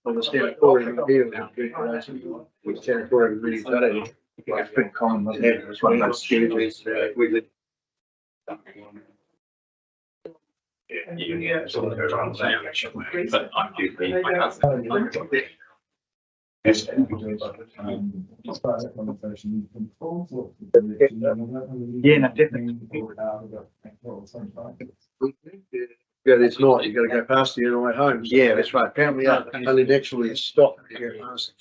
On the sanatorium here, with sanatorium really today, it's pretty common. It's one of those schedules we live. Yeah, so there's on the but I'm usually Yeah, no, definitely. Yeah, it's not. You gotta go past the on the way home. Yeah, that's right. Apparently, only actually stop. You go past.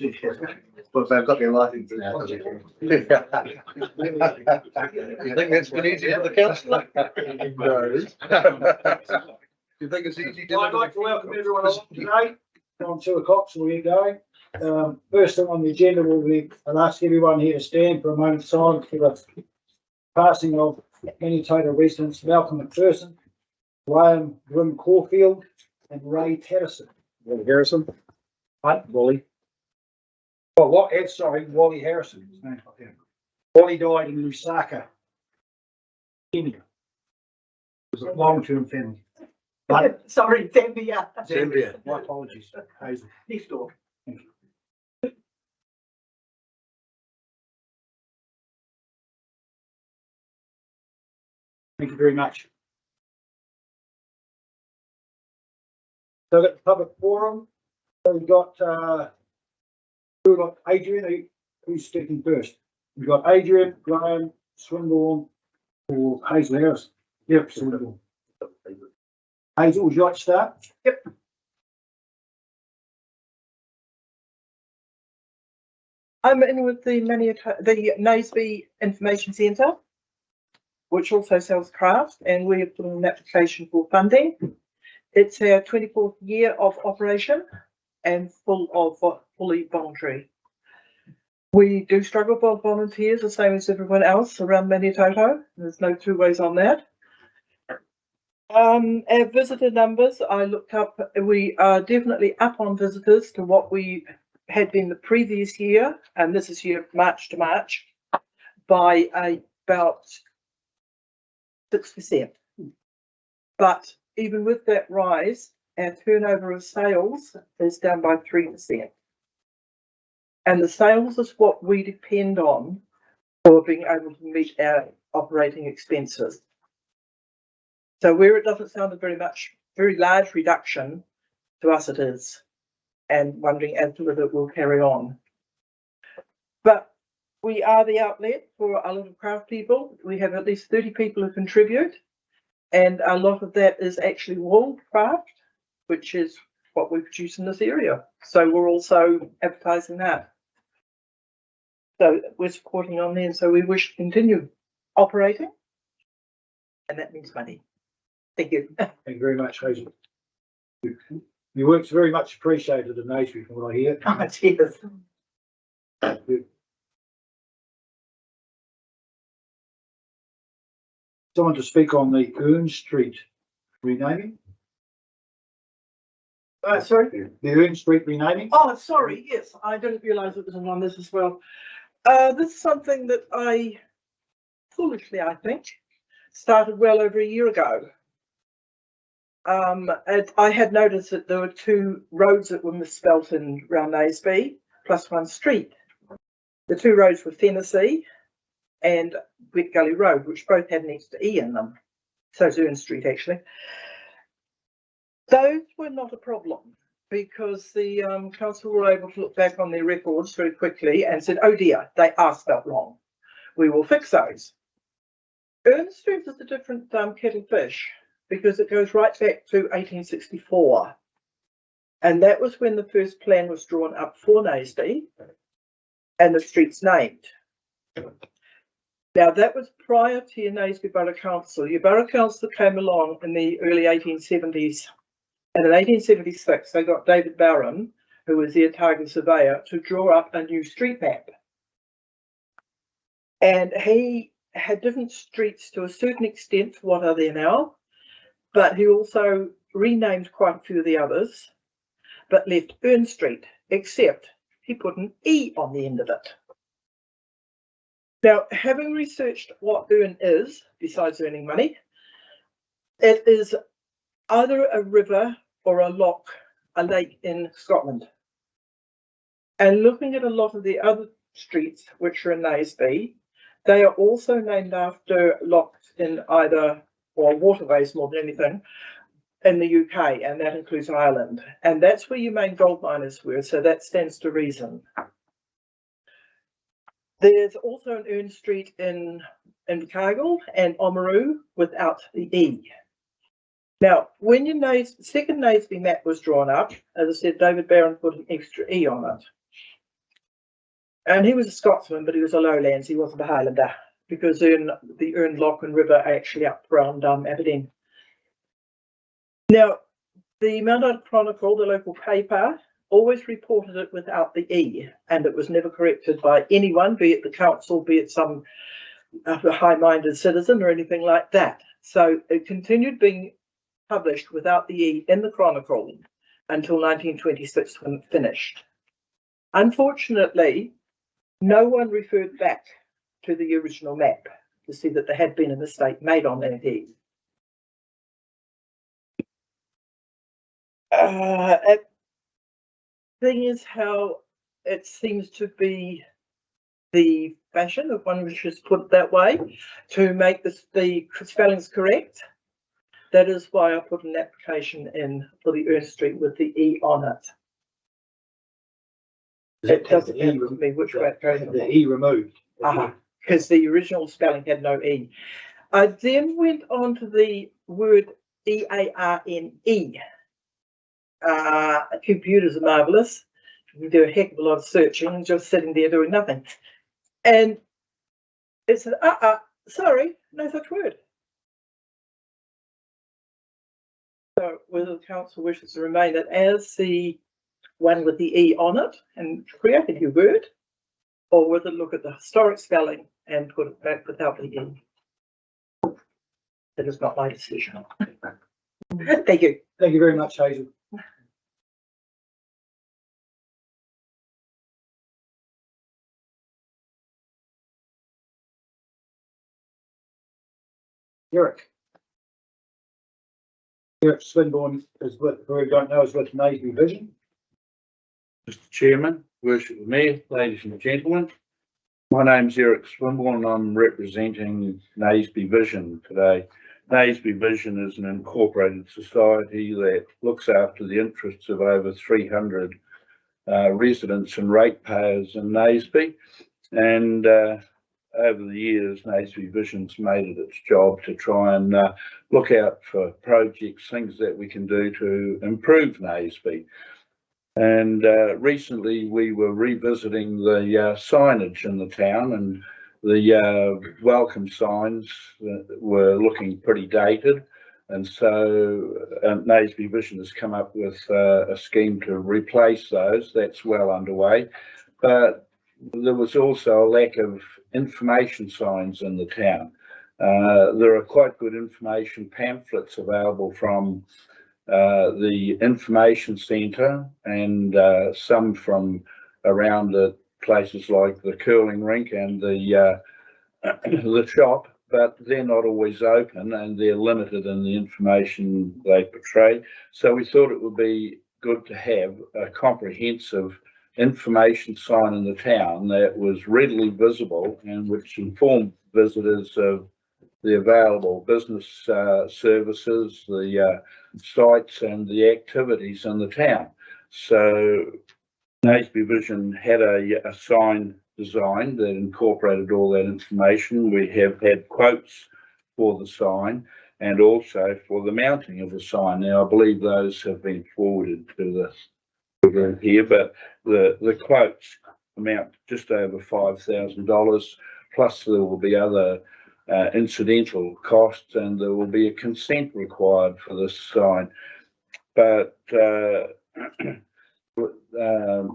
But if they've got their life in. You think that's been easy for the councillor? No. You think it's easy? I'd like to welcome everyone on today. On 2 o'clock, so we're going. First thing on the agenda will be, I'll ask everyone here to stand for a moment's silence for the passing of Maniototo residents Malcolm McPherson, Graham Grim Caulfield, and Ray Patterson. Wally Harrison. What? Wally. Oh, what? Sorry, Wally Harrison. His name. Wally died in Lusaka, Kenya. It was a long-term family. But Sorry, Zambia. Zambia. my apologies, Hazel. Next door. Thank you very much. So at the public forum, so we've got Adrian, who's speaking first. We've got Adrian, Graham, Swinburne, or Hazel Harris. Yep, Swinburne. Hazel, would you like to start? Yep. I'm in with the Naseby Information Centre, which also sells craft, and we have put in an application for funding. It's our 24th year of operation and fully voluntary. We do struggle for volunteers, the same as everyone else around Maniototo. There's no two ways on that. Our visitor numbers, I looked up, we are definitely up on visitors to what we had been the previous year, and this is year March to March, by about 6%. But even with that rise, our turnover of sales is down by 3%. And the sales is what we depend on for being able to meet our operating expenses. So where it doesn't sound a very large reduction, to us it is, and wondering as to whether it will carry on. But we are the outlet for a lot of craft people. We have at least 30 people who contribute, and a lot of that is actually walled craft, which is what we produce in this area. So we're also advertising that. So we're supporting on there, so we wish to continue operating, and that means money. Thank you. Thank you very much, Hazel. Your work's very much appreciated in Naseby, from what I hear. Oh, cheers. Someone to speak on the Ern Street renaming? Sorry? The Ern Street renaming? Oh, sorry. Yes, I didn't realise it was on this as well. This is something that I, foolishly, I think, started well over a year ago. I had noticed that there were 2 roads that were misspelt in around Naseby, plus 1 street. The 2 roads were Fennessy and Wet Gully Road, which both had an extra E in them. So it's Ern Street, actually. Those were not a problem because the council were able to look back on their records very quickly and said, oh dear, they are spelt wrong. We will fix those. Ern Street is a different kettle of fish, because it goes right back to 1864. And that was when the first plan was drawn up for Naseby and the street's named. Now that was prior to your Naseby Borough Council. Your Borough Council came along in the early 1870s. And in 1876, they got David Barron, who was the Otago surveyor, to draw up a new street map. And he had different streets to a certain extent, what are there now, but he also renamed quite a few of the others, but left Ern Street, except he put an E on the end of it. Now, having researched what Ern is, besides earning money, it is either a river or a loch, a lake in Scotland. And looking at a lot of the other streets which are in Naseby, they are also named after lochs in either, or waterways more than anything, in the UK, and that includes Ireland. And that's where your main gold miners were, so that stands to reason. There's also an Ern Street in Cargill and Oamaru without the E. Now, when your second Naseby map was drawn up, as I said, David Barron put an extra E on it. And he was a Scotsman, but he was a Lowlands, he wasn't a Highlander, because the Ern Loch and River are actually up around Aberdeen. Now, the Maniototo Chronicle, the local paper, always reported it without the E, and it was never corrected by anyone, be it the council, be it some high-minded citizen or anything like that. So it continued being published without the E in the Chronicle until 1926 when it finished. Unfortunately, no one referred back to the original map to see that there had been a mistake made on that E. Thing is how it seems to be the fashion, if one wishes to put it that way, to make the spellings correct. That is why I put an application in for the Ern Street with the E on it. It doesn't matter to me which way it goes. The E removed. Because the original spelling had no E. I then went on to the word E-A-R-N-E. Computers are marvellous. You can do a heck of a lot of searching and just sitting there doing nothing. And it said, sorry, no such word. So whether the council wishes to remain it as the one with the E on it and create a new word, or whether look at the historic spelling and put it back without the E. That is not my decision. Thank you. Thank you very much, Hazel. Eric. Eric Swinburne is with, who we don't know, is with Naseby Vision. Mr. Chairman, worship the Mayor, ladies and gentlemen. My name's Eric Swinburne and I'm representing Naseby Vision today. Naseby Vision is an incorporated society that looks after the interests of over 300 residents and ratepayers in Naseby. And over the years, Naseby Vision's made it its job to try and look out for projects, things that we can do to improve Naseby. And recently we were revisiting the signage in the town, and the welcome signs were looking pretty dated. And so Naseby Vision has come up with a scheme to replace those. That's well underway. But there was also a lack of information signs in the town. There are quite good information pamphlets available from the information centre and some from around the places like the curling rink and the shop, but they're not always open and they're limited in the information they portray. So we thought it would be good to have a comprehensive information sign in the town that was readily visible and which informed visitors of the available business services, the sites and the activities in the town. So Naseby Vision had a sign design that incorporated all that information. We have had quotes for the sign and also for the mounting of the sign. Now I believe those have been forwarded to the room here, but the quotes amount just over $5,000, plus there will be other incidental costs, and there will be a consent required for this sign. But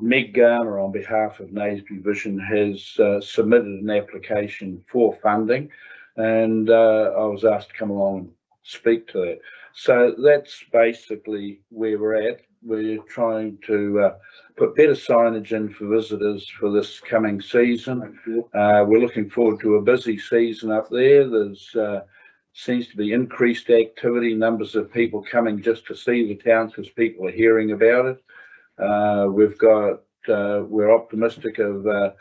Meg Garner, on behalf of Naseby Vision, has submitted an application for funding, and I was asked to come along and speak to that. So that's basically where we're at. We're trying to put better signage in for visitors for this coming season. We're looking forward to a busy season up there. There's seems to be increased activity, numbers of people coming just to see the town because people are hearing about it. We're optimistic of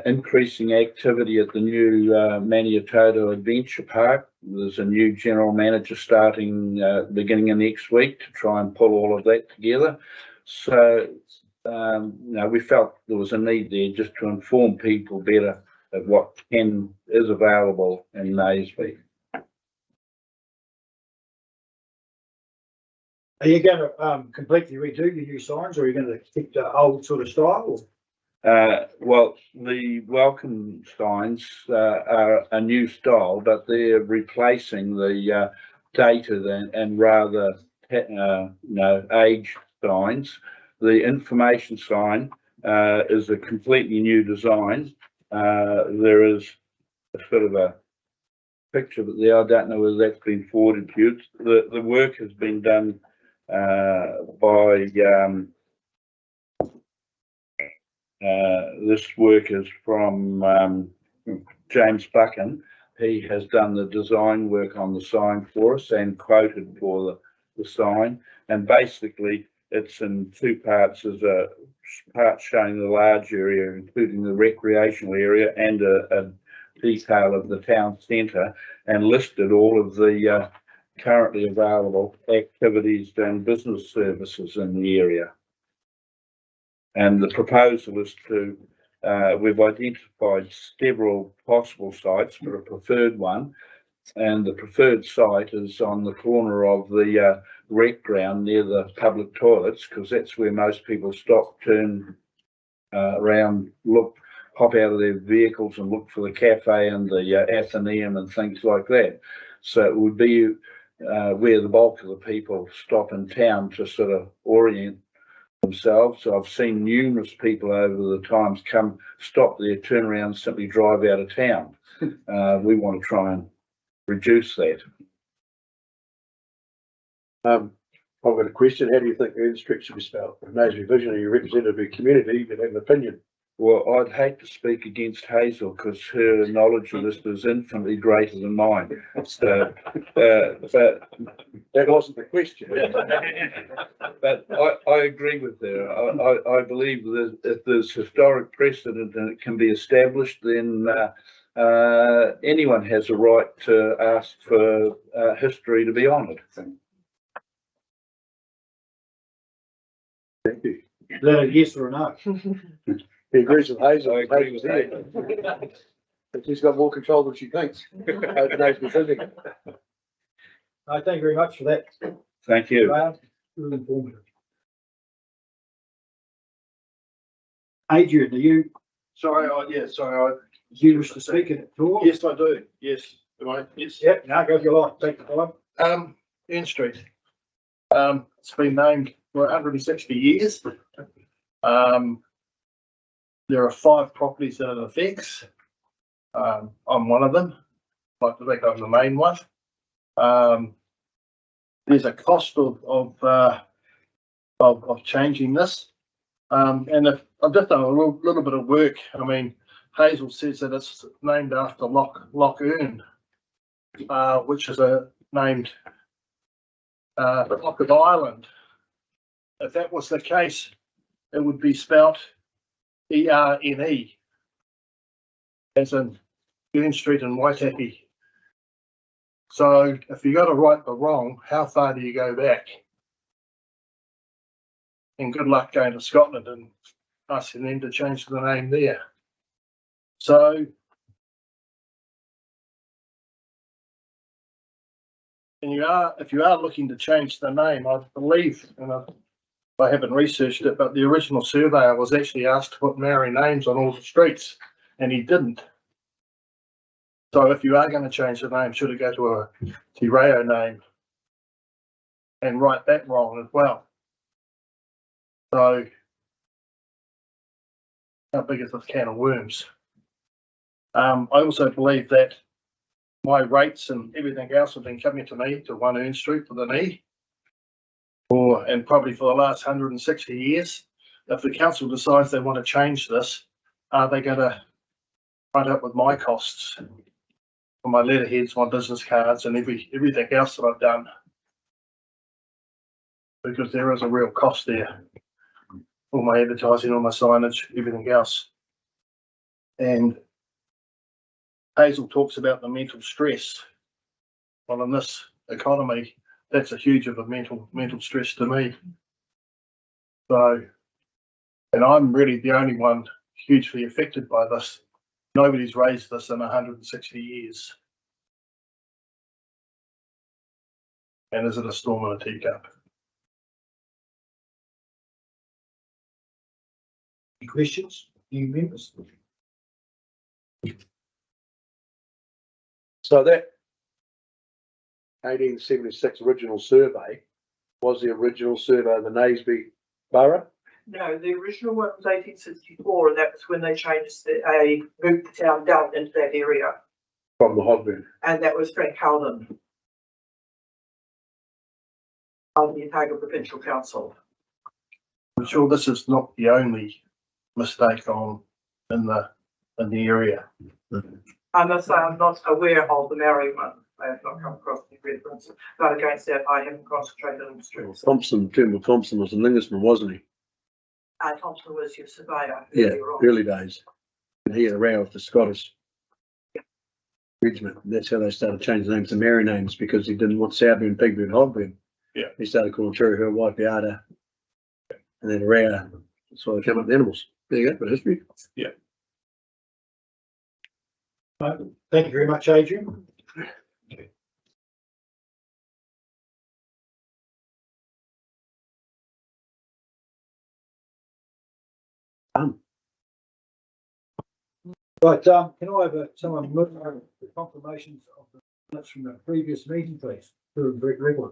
increasing activity at the new Maniototo Adventure Park. There's a new general manager starting beginning of next week to try and pull all of that together. So, we felt there was a need there just to inform people better of what is available in Naseby. Are you going to completely redo your new signs, or are you going to keep the old sort of style? Well, the welcome signs are a new style, but they're replacing the dated and rather aged signs. The information sign is a completely new design. There is a sort of a picture, but I don't know whether that's been forwarded to you. The work has been done by this work is from James Buchan. He has done the design work on the sign for us and quoted for the sign. And basically, it's in two parts. There's a part showing the large area, including the recreational area, and a detail of the town centre, and listed all of the currently available activities and business services in the area. And the proposal is to, we've identified several possible sites for a preferred one. And the preferred site is on the corner of the rec ground near the public toilets, because that's where most people stop, turn around, hop out of their vehicles and look for the cafe and the Athenaeum and things like that. So it would be where the bulk of the people stop in town to sort of orient themselves. So I've seen numerous people over the times come, stop there, turn around, simply drive out of town. We want to try and reduce that. I've got a question. How do you think the industry should be spelled? Naseby Vision, are you representative of your community? You can have an opinion. Well, I'd hate to speak against Hazel because her knowledge of this is infinitely greater than mine. So, but That wasn't the question. But I agree with her. I believe that if there's historic precedent and it can be established, then anyone has a right to ask for history to be honoured. Thank you. Is that a yes or a no? He agrees with Hazel. I agree with Hazel's here. But she's got more control than she thinks. Over Naseby Vision. No, thank you very much for that. Thank you. Really informative. Adrian, do you wish to speak at all? Yes, I do. Yes. Am I? Yes. Yep, now go for your line. Take the time. N Street. It's been named for 160 years. There are 5 properties that it affects. I'm one of them. I'd like to think I'm the main one. There's a cost of changing this. And if I've just done a little bit of work, I mean, Hazel says that it's named after Loch Earn, which is named Loch of Ireland. If that was the case, it would be spelt ERNE, as in Earn Street in Waitaki. So if you got to right the wrong, how far do you go back? And good luck going to Scotland and asking them to change the name there. So if you are looking to change the name, I believe, and I haven't researched it, but the original surveyor was actually asked to put Maori names on all the streets, and he didn't. So if you are going to change the name, should it go to a Te Reo name and right that wrong as well? So how big is this can of worms? I also believe that my rates and everything else have been coming to me to 1 Earn Street for the knee, and probably for the last 160 years. If the council decides they want to change this, are they going to front up with my costs on my letterheads, my business cards and everything else that I've done. Because there is a real cost there. All my advertising, all my signage, everything else. And Hazel talks about the mental stress. Well, in this economy, that's a huge of a mental stress to me. So, and I'm really the only one hugely affected by this. Nobody's raised this in 160 years. And is it a storm in a teacup? Any questions? New members? So that 1876 original survey was the original survey of the Naseby Borough. No, the original one was 1864, and that was when they changed moved the town down into that area, From the Hogburn. and that was Frank Howland of the Otago Provincial Council. I'm sure this is not the only mistake in the area. I must say I'm not aware of the Maori one. I have not come across any reference, but against that I haven't concentrated on the streets. Turnbull Thompson was a lingersman, wasn't he? Thompson was your surveyor. Yeah, earlier on. early days. And he had a row with the Scottish regiment. That's how they started changing names to Maori names, because he didn't want Southburn, Pigburn, Hogburn. Yeah. He started calling Turihu, Waipiata, and then Rao. That's why they came up with the animals. There you go, for history. Yeah. Thank you very much, Adrian. Right, can I have someone move the confirmations of the minutes from the previous meeting, please? To the regular.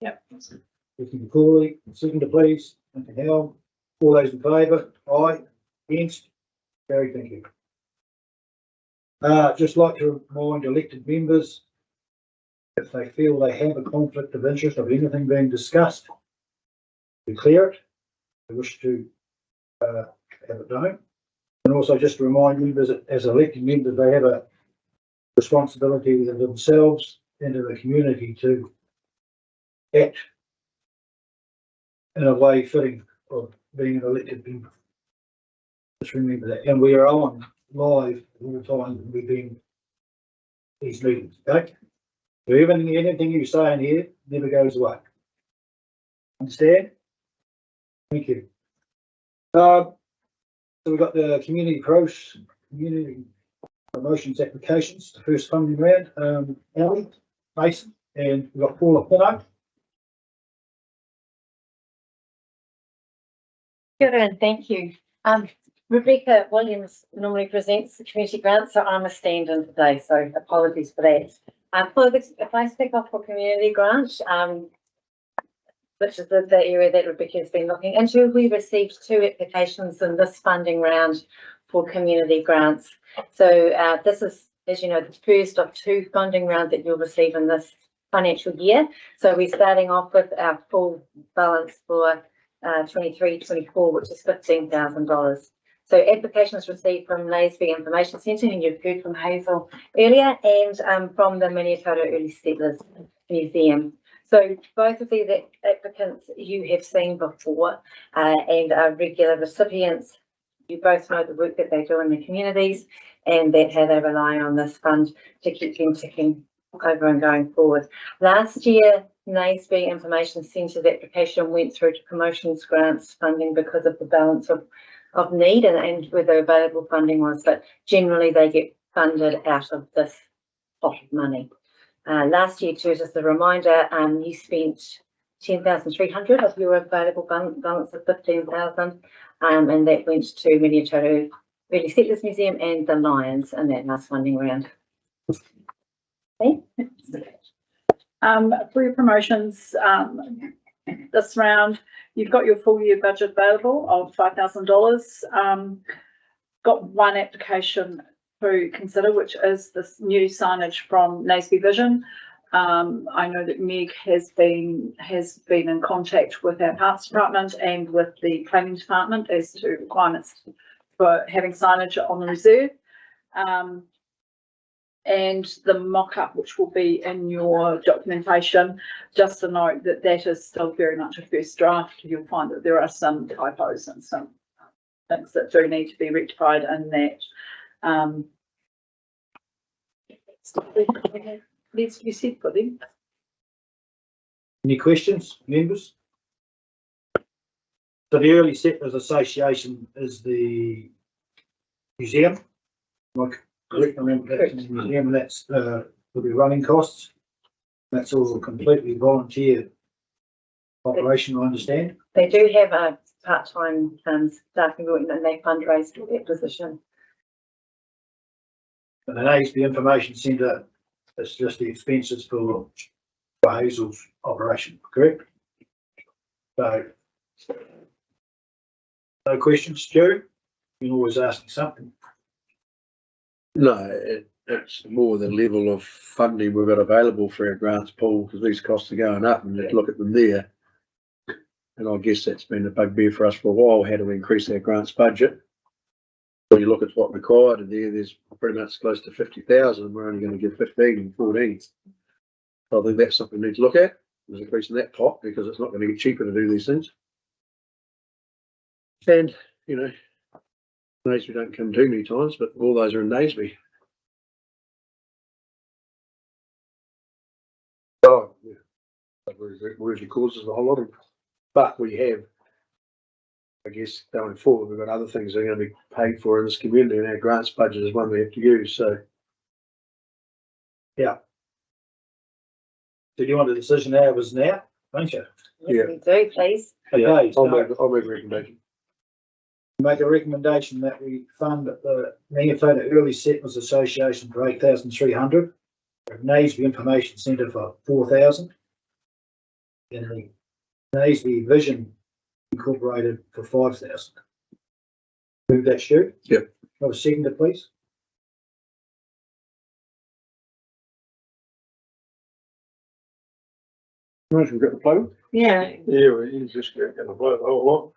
Yep. Mr. Corley, second please, and Hal, all those in favour, aye, against, carried, thank you. Just like to remind elected members, if they feel they have a conflict of interest of anything being discussed, declare it. They wish to have it known. And also just to remind members that as elected members, they have a responsibility to themselves and to the community to act in a way fitting of being an elected member. Just remember that. And we are on live all the time. We've been these meetings, okay? So anything you say in here never goes away. Understand? Thank you. So we've got the community promotions applications, the first funding round. Ellie, Mason, and we've got Paula Pinnock. Good, and thank you. Rebecca Williams normally presents the community grant, so I'm a stand-in today, so apologies for that. If I speak off for community grant, which is the area that Rebecca has been looking into, we received 2 applications in this funding round for community grants. So this is, as you know, the first of 2 funding rounds that you'll receive in this financial year. So we're starting off with our full balance for 23-24, which is $15,000. So applications received from Naseby Information Centre, and you've heard from Hazel earlier, and from the Maniototo Early Settlers Museum. So both of these applicants you have seen before and are regular recipients. You both know the work that they do in the communities and that how they rely on this fund to keep them ticking over and going forward. Last year, Naseby Information Centre's application went through to promotions grants funding because of the balance of need and where the available funding was, but generally they get funded out of this pot of money. Last year, too, just a reminder, you spent $10,300 of your available balance of $15,000, and that went to Maniototo Early Settlers Museum and the Lions in that last funding round. Okay. For your promotions, this round, you've got your full year budget available of $5,000. Got 1 application to consider, which is this new signage from Naseby Vision. I know that Meg has been in contact with our Parks Department and with the Planning Department as to requirements for having signage on the reserve. and the mock-up, which will be in your documentation. Just to note that that is still very much a first draft. You'll find that there are some typos and some things that do need to be rectified in that. Needs to be said for them. Any questions, members? So the Early Settlers Association is the museum. Am I correct? I remember that's the museum, and that's will be running costs. That's all completely volunteer operation, I understand. They do have a part-time staffing group and they fundraise for that position. And then the information centre, it's just the expenses for Hazel's operation, correct? So, no questions, Stu? You can always ask me something. No, it's more the level of funding we've got available for our grants pool, because these costs are going up, and let's look at them there. And I guess that's been a bugbear for us for a while, how to increase our grants budget. When you look at what's required, and there's pretty much close to 50,000, and we're only going to give 15 and 14. So I think that's something we need to look at, is increasing that pot, because it's not going to get cheaper to do these things. And, you know, Naseby don't come too many times, but all those are in Naseby. Oh, yeah. Really causes a whole lot of, but we have, I guess, going forward, we've got other things that are going to be paid for in this community, and our grants budget is one we have to use. So, yeah. Do you want a decision out of us now? Don't you? Yes, we do, please. Okay, I'll make a recommendation. make a recommendation that we fund the Maniototo Early Settlers Association for 8,300, Naseby Information Centre for 4,000, and the Naseby Vision Incorporated for 5,000. Move that, Stu? Yep. Have a seconder, please. Nice, we've got the plug. Yeah, Yeah, we just going to blow the whole lot.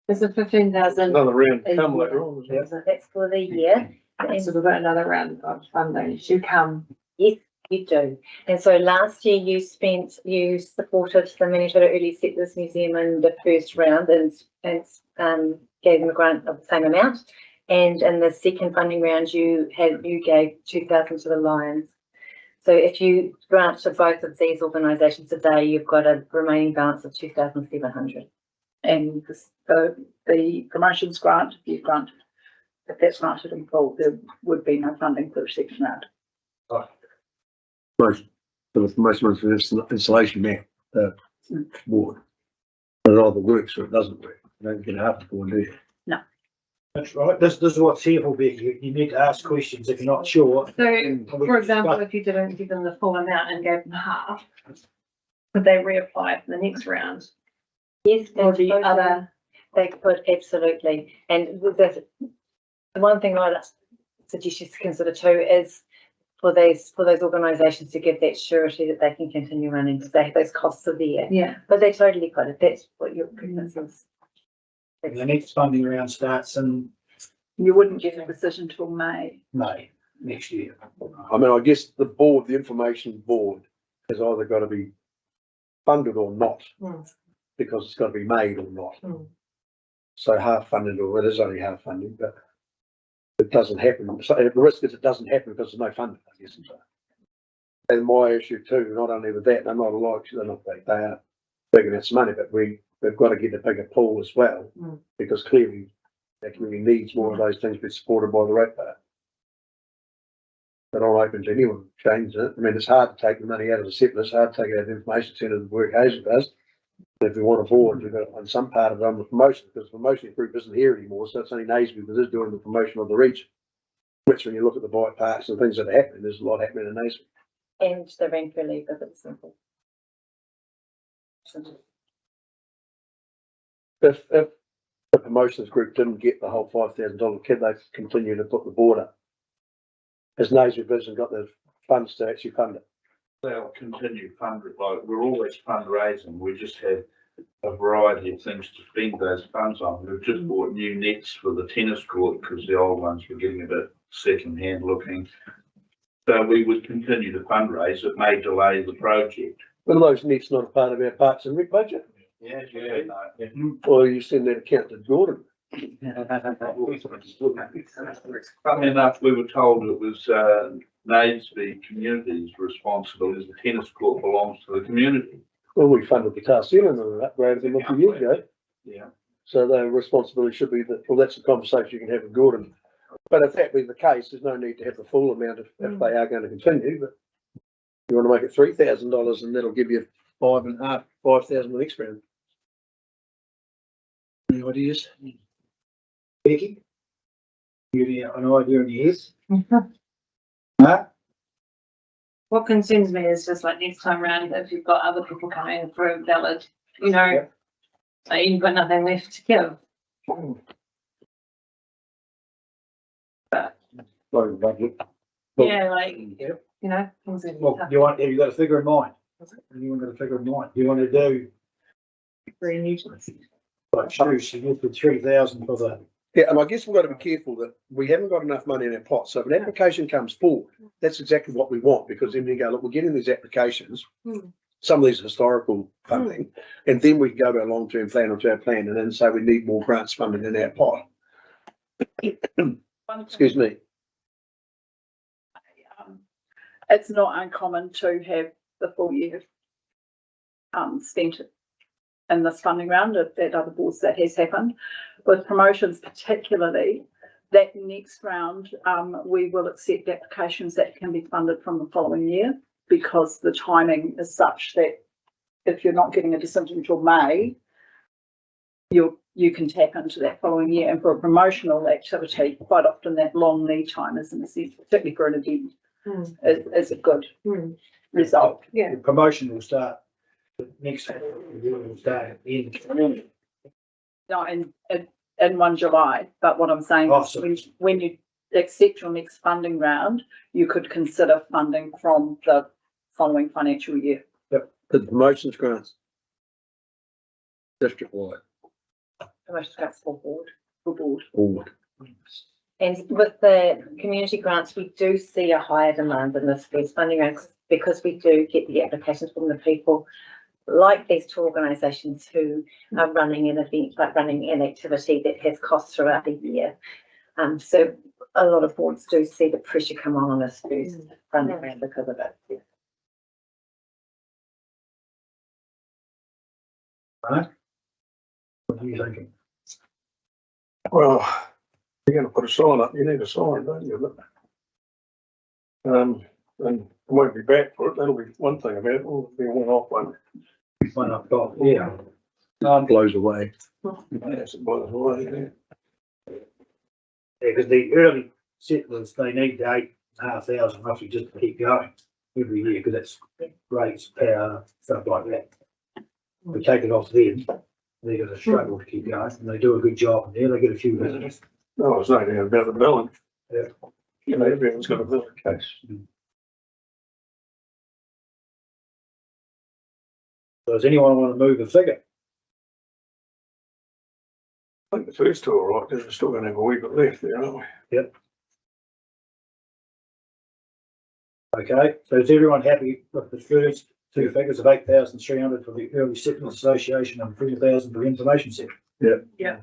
there's a 15,000. Another round to come later on. Yeah. So that's for the year. And So we've got another round of funding to come. yes, you do. And so last year you supported the Maniototo Early Settlers Museum in the first round and gave them a grant of the same amount. And in the second funding round, you gave 2,000 to the Lions. So if you grant to both of these organisations today, you've got a remaining balance of 2,700. And the promotions grant, if that's granted in full, there would be no funding for the second round. Most months for installation now, board. But it either works or it doesn't work. You don't get half the board, do you? That's right. This is what's here for, Becky. You need to ask questions if you're not sure. So, for example, if you didn't give them the full amount and gave them half, could they reapply for the next round? Yes, Or the other? they could, absolutely. And the one thing I'd suggest you to consider too is for those organisations to give that surety that they can continue running, because they have those costs are there. Yeah. But they totally could, if that's what your preference is. And the next funding round starts in You wouldn't get a decision till May. May next year. I mean, I guess the board, the information board, has either got to be funded or not, because it's got to be made or not. So half funded, or it is only half funding, but it doesn't happen. So the risk is it doesn't happen because there's no funding, I guess. And my issue too, not only with that, they're not alike, they are big amounts of money, but we've got to get a bigger pool as well, because clearly that community needs more of those things to be supported by the ratepayer. But I'm open to anyone changing it. I mean, it's hard to take the money out of the settlers, it's hard to take it out of the information centre, the work Hazel does. If we want a board, we've got on some part of it on the promotion, because the promotion group isn't here anymore, so it's only Naseby that is doing the promotion of the region. Which, when you look at the bike parks and things that are happening, there's a lot happening in Naseby. And the rent relief, if it's simple. If the promotions group didn't get the whole $5,000 kit, they continue to put the board up. Has Naseby Vision got the funds to actually fund it? They'll continue funding, like we're always fundraising, we just have a variety of things to spend those funds on. We've just bought new nets for the tennis court because the old ones were getting a bit second-hand looking. So we would continue to fundraise. It may delay the project. One of those nets not a part of our Parks and Rec budget, Yeah. or you send that account to Gordon. Funnily enough, we were told it was Naseby Community's responsibility. The tennis court belongs to the community. Well, we funded the car ceiling and upgraded them a few years ago. Yeah. So their responsibility should be that, well, that's a conversation you can have with Gordon. But if that be the case, there's no need to have the full amount if they are going to continue, but you want to make it $3,000 and that'll give you 5,000 the next round. Any ideas? Becky? You have an idea in your head? Huh? What concerns me is just like next time round, if you've got other people coming for a valid, Yeah. like you've got nothing left to give. Low budget. Yeah, like, Yep. things that Well, have you got a figure in mind? Anyone got a figure in mind? You want to do, very new. like, Stu, you put 3,000 for the, Yeah, and I guess we've got to be careful that we haven't got enough money in our pot. So if an application comes forward, that's exactly what we want, because then we go, look, we're getting these applications, some of these historical funding, and then we can go to our long-term plan or to our plan and then say we need more grants funded in our pot. Excuse me. It's not uncommon to have the full year spent in this funding round at other boards. That has happened with promotions, particularly that next round. We will accept applications that can be funded from the following year, because the timing is such that if you're not getting a decision until May, you can tap into that following year. And for a promotional activity, quite often that long lead time is necessary, particularly for an event, is a good result. the promotion will start next, will start at the end. Not in 1 July, but what I'm saying Oh, is so- when you accept your next funding round, you could consider funding from the following financial year. The promotions grants. District wide. Promotions grants for board. Board. And with the community grants, we do see a higher demand in this first funding round because we do get the applications from the people like these two organisations who are running an event, like running an activity that has costs throughout the year. So a lot of boards do see the pressure come on this first funding round because of it. Right? What are you thinking? Well, you're going to put a sign up, you need a sign, don't you? And it won't be back for it. That'll be one thing about it. It'll be a one-off one. One I've got, yeah. Blows away. Yes, it blows away, yeah. Yeah, because the early settlers, they need the 8,500 roughly just to keep going every year, because that's rates, power, stuff like that. We take it off them, they're gonna struggle to keep going, and they do a good job there, they get a few visitors. No, it's not even about the billing. Yeah. You know, everyone's got a billing case. So does anyone want to move a figure? I think the first two are right, because we're still gonna have a wee bit left there, aren't we? Okay, so is everyone happy with the first two figures of 8,300 for the Early Settlers Association and 3,000 for the Information Centre? Yeah.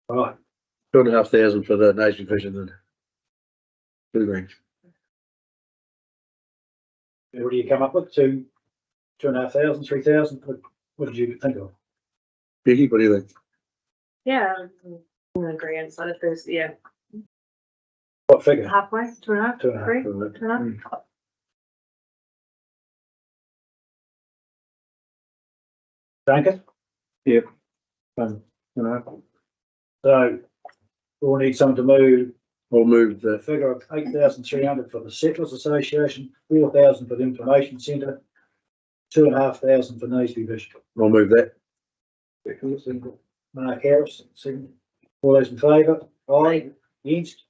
All right, 2,500 for the Naseby Vision and Blue Range. what do you come up with? 2,500, 3,000? What did you think of? Vicky, what do you think? Yeah, I'm in agreement. So if there's, What figure? halfway, 2.5, 2.5. 3, 2.5. Duncan? Yep. So we'll need someone to move We'll move the the, figure of 8,300 for the Settlers Association, 4,000 for the Information Centre, 2,500 for Naseby Vision. I'll move that. Mark Harris, second. All those in favour? Aye. Against?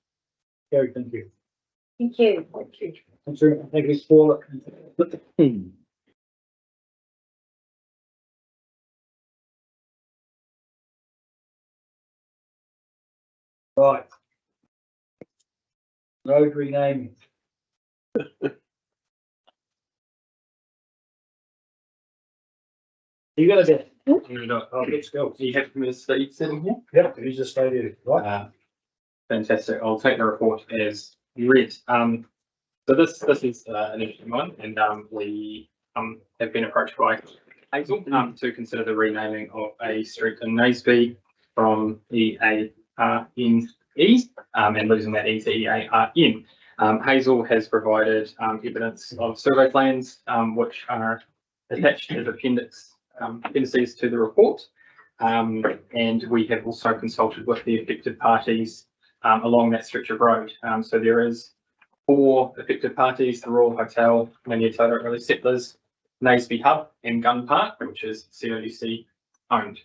Carried, thank you. Thank you. Thanks very much. Thank you, Paula. Right. Road renaming. You got a bit? I'm gonna do it. Oh, let's go. Do you have me Steve sitting here? Yep, you just stay there, right? Fantastic. I'll take the report as read. So this is an interesting one, and we have been approached by Hazel to consider the renaming of a street in Naseby from EARNE and losing that E to EARN. Hazel has provided evidence of survey plans which are attached as appendices to the report. And we have also consulted with the affected parties along that stretch of road. So there is 4 affected parties: the Royal Hotel, Maniototo Early Settlers, Naseby Hub and Gun Park, which is CODC owned.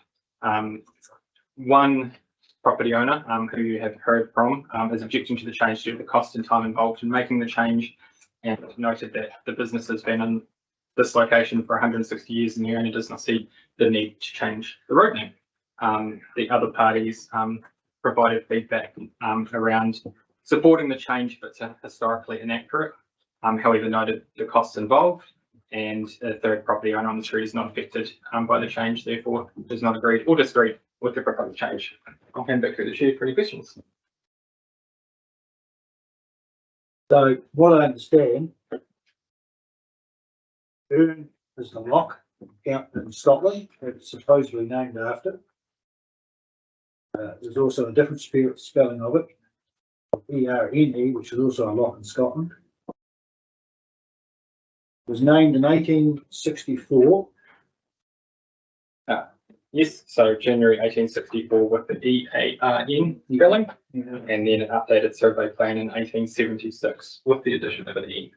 One property owner who you have heard from is objecting to the change due to the cost and time involved in making the change, and noted that the business has been in this location for 160 years and the owner does not see the need to change the road name. The other parties provided feedback around supporting the change, but historically inaccurate. However, noted the costs involved, and a third property owner on the street is not affected by the change, therefore does not agree or disagree with the proposed change. I'll hand back to the chair for any questions. So what I understand, Ern is the lock out in Scotland, it's supposedly named after. There's also a different spelling of it, ERNE, which is also a lock in Scotland. It was named in 1864. Yes, so January 1864 with the EARN spelling, and then an updated survey plan in 1876 with the addition of an E.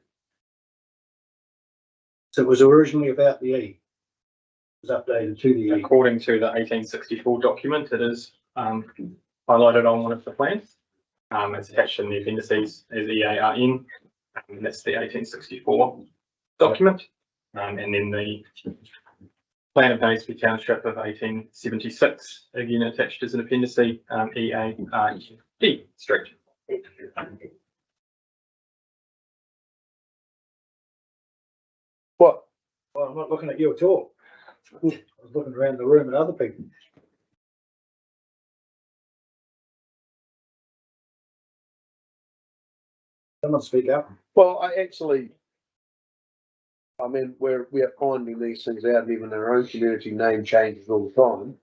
So it was originally about the E. It was updated to the E. According to the 1864 document, it is highlighted on one of the plans. It's attached in the appendices as EARN, and that's the 1864 document. And then the plan of Naseby Township of 1876, again attached as an appendix, EARN Street. What? Well, I'm not looking at you at all. I was looking around the room at other people. Someone speak up. Well, I mean, we are finding these things out, and even our own community name changes all the time.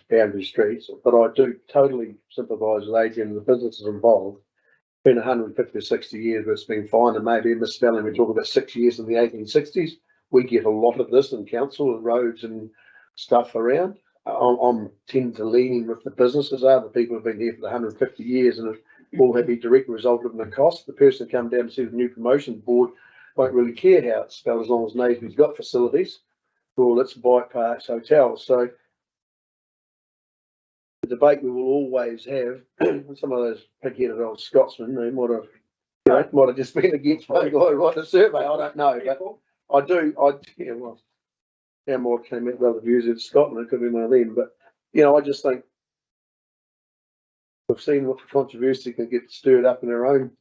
Boundary streets, but I do totally sympathise with Adrian and the businesses involved. It's been 150 or 60 years, but it's been fine, and maybe in misspelling, we talk about 6 years in the 1860s. We get a lot of this in council and roads and stuff around. I'm tend to leaning with the businesses are the people who've been here for the 150 years and will have a direct result of the cost. The person who come down to see the new promotion board won't really care how it's spelled as long as Naseby's got facilities. Well, it's bike parks, hotels. So the debate we will always have, some of those pig-headed old Scotsmen, they might have just been against one guy writing a survey. I don't know, but yeah, well, how more came out with other views in Scotland, it could be one of them. But, I just think we've seen what the controversy can get stirred up in our own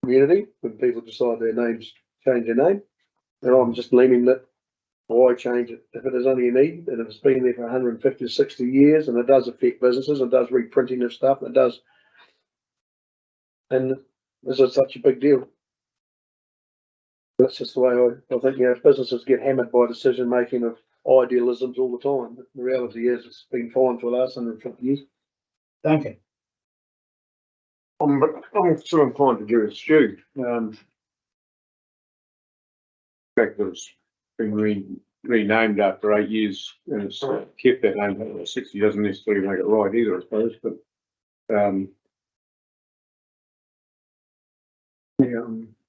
community when people decide change their name. And I'm just leaning that why change it if it is only a need, and if it's been there for 150 or 60 years, and it does affect businesses, it does reprinting of stuff, it does. And this is such a big deal. That's just the way I think, businesses get hammered by decision making of idealisms all the time. But the reality is it's been fine for the last 150 years. Duncan. I'm still inclined to agree with Stu. The fact that it's been renamed after 8 years and it's kept that name for 60 doesn't necessarily make it right either, I suppose. But I'm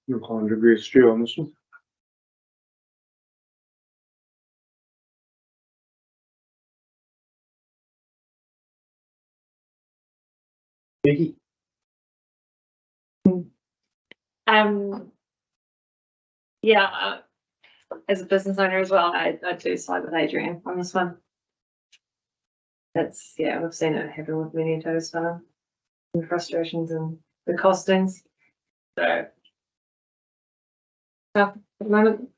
inclined to agree with Stu on this one. Vicky. Yeah, as a business owner as well, I do side with Adrian on this one. We've seen it happen with Maniototo's farm, and frustrations and the costings. So, At the moment,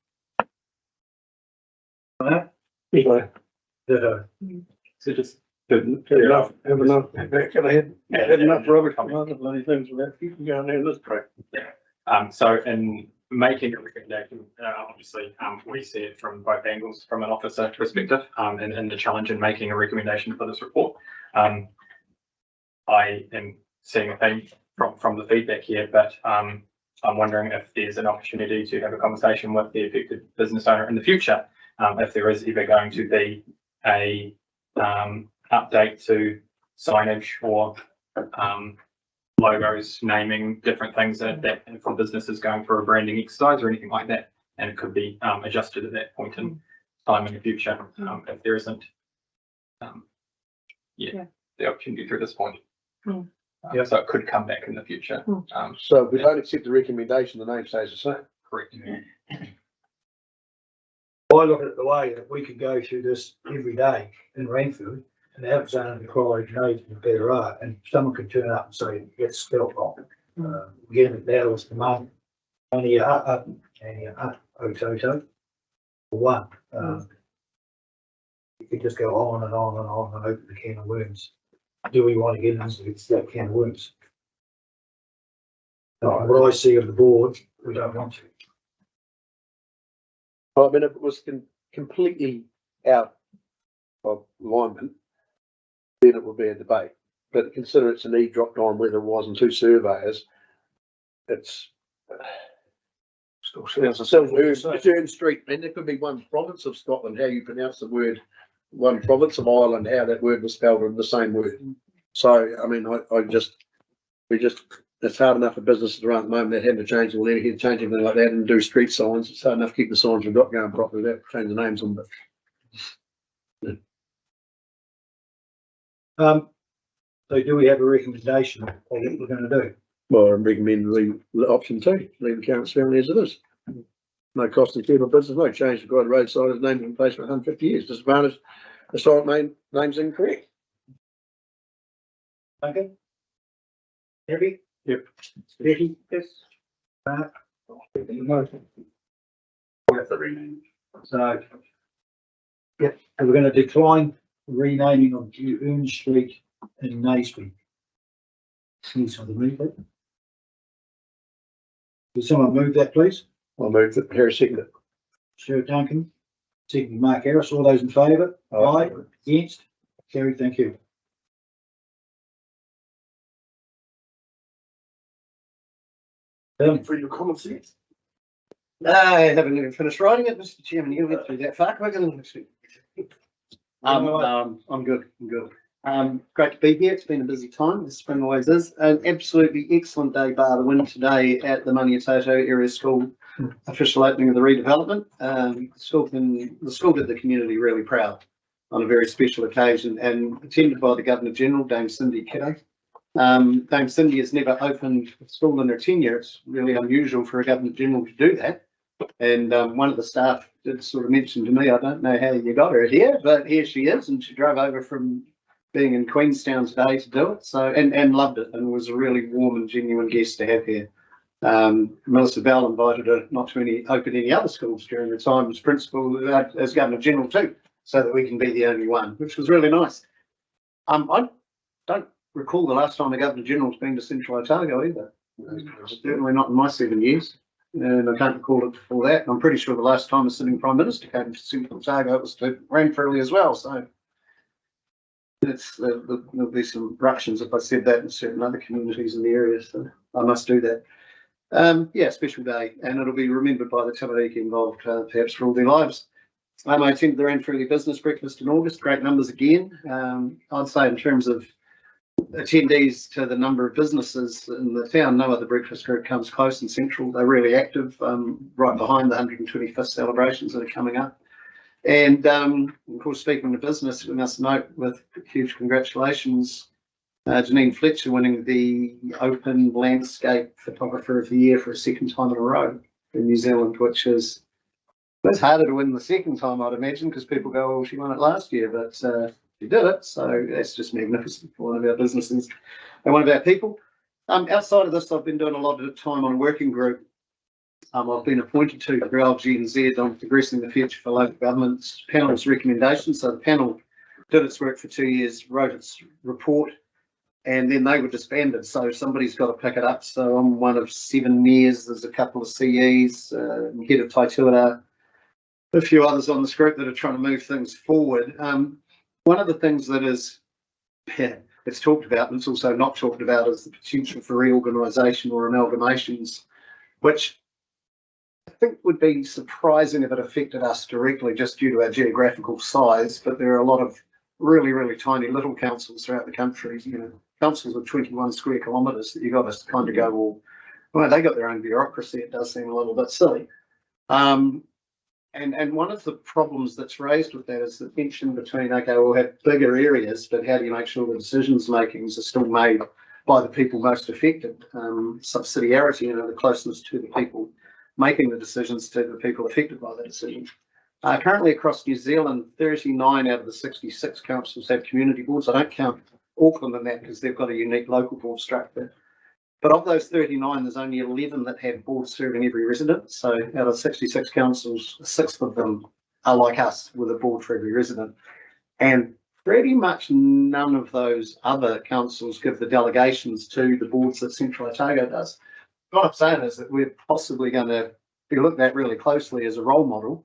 so just Have enough, have enough, had enough rubbish from other bloody things without keeping going down this track. So in making a recommendation, obviously, we see it from both angles, from an officer perspective, and the challenge in making a recommendation for this report. I am seeing a theme from the feedback here, but I'm wondering if there's an opportunity to have a conversation with the affected business owner in the future, if there is ever going to be a update to signage or logos, naming different things that for businesses going for a branding exercise or anything like that, and it could be adjusted at that point in time in the future, if there isn't the opportunity through this point. So it could come back in the future. So if we don't accept the recommendation, the name stays the same. Correct. I look at it the way that we could go through this every day in Renfrew and have zone inquiry notes and better art, and someone could turn up and say it's spelled wrong. Getting it now is the moment. Maniototo for one. You could just go on and on and on and open the can of worms. Do we want to get into that can of worms? What I see of the board, we don't want to. I mean, if it was completely out of alignment, then it would be a debate. But consider it's an E dropped on where there wasn't two surveyors. It's it's Ern Street, and there could be one province of Scotland, how you pronounce the word, one province of Ireland, how that word was spelled in the same word. So, I mean, it's hard enough for businesses to run at the moment, they're having to change the letterhead, change everything like that and do street signs. It's hard enough to keep the signs we've got going properly without changing the names on them. So do we have a recommendation of what we're going to do? Well, I recommend option 2, leave the current spelling as it is. No cost to keep a business, no change to guide roadside as named in place for 150 years. Disadvantage, the site name's incorrect. Okay. Debbie? Yep. Becky? Yes. Mark? We have to rename. So, yeah, and we're going to decline renaming of Ern Street in Naseby. Need someone to move that? Will someone move that, please? I'll move it. Harry second it. Stuart Duncan, second Mark Harris. All those in favour? Aye. Against? Carried, thank you. For your comments, yes. I haven't even finished writing it, Mr. Chairman. You went through that far quicker than I'm good. I'm good. Great to be here. It's been a busy time. This spring always is. An absolutely excellent day, bar the wind today at the Maniototo Area School official opening of the redevelopment. The school did the community really proud on a very special occasion, and attended by the Governor General, Dame Cindy Kiddo. Dame Cindy has never opened a school in her tenure. It's really unusual for a Governor General to do that. And one of the staff did sort of mention to me, I don't know how you got her here, but here she is, and she drove over from being in Queenstown today to do it. So, and loved it, and was a really warm and genuine guest to have here. Melissa Bell invited her not to open any other schools during the time as principal, as Governor General too, so that we can be the only one, which was really nice. I don't recall the last time the Governor General's been to Central Otago either. Certainly not in my 7 years, and I can't recall it before that. I'm pretty sure the last time a sitting Prime Minister came to Central Otago it was to Ranfurly as well. So there'll be some ructions if I said that in certain other communities in the area. So I must do that. Yeah, special day, and it'll be remembered by the Tamariki involved, perhaps for all their lives. I attended the Ranfurly Business Breakfast in August. Great numbers again. I'd say in terms of attendees to the number of businesses in the town, no other breakfast group comes close in Central. They're really active, right behind the 125th celebrations that are coming up. And of course, speaking of business, we must note with huge congratulations, Janine Fletcher winning the Open Landscape Photographer of the Year for a second time in a row in New Zealand, which is, it's harder to win the second time, I'd imagine, because people go, well, she won it last year, but she did it. So that's just magnificent for one of our businesses and one of our people. Outside of this, I've been doing a lot of time on a working group. I've been appointed to through LGNZ on progressing the future for local government's panel's recommendations. So the panel did its work for 2 years, wrote its report, and then they were disbanded. So somebody's got to pick it up. So I'm one of 7 mayors. There's a couple of CEs, head of Taituara, a few others on this group that are trying to move things forward. One of the things that is it's talked about, and it's also not talked about, is the potential for reorganisation or amalgamations, which I think would be surprising if it affected us directly just due to our geographical size, but there are a lot of really, really tiny little councils throughout the country, councils of 21 square kilometres that you got to kind of go, well, they got their own bureaucracy. It does seem a little bit silly. And one of the problems that's raised with that is the tension between, okay, we'll have bigger areas, but how do you make sure the decisions makings are still made by the people most affected? Subsidiarity, the closeness to the people making the decisions to the people affected by the decision. Currently across New Zealand, 39 out of the 66 councils have community boards. I don't count Auckland in that because they've got a unique local board structure. But of those 39, there's only 11 that have boards serving every resident. So out of 66 councils, 6 of them are like us with a board for every resident. And pretty much none of those other councils give the delegations to the boards that Central Otago does. What I'm saying is that we're possibly going to be looked at really closely as a role model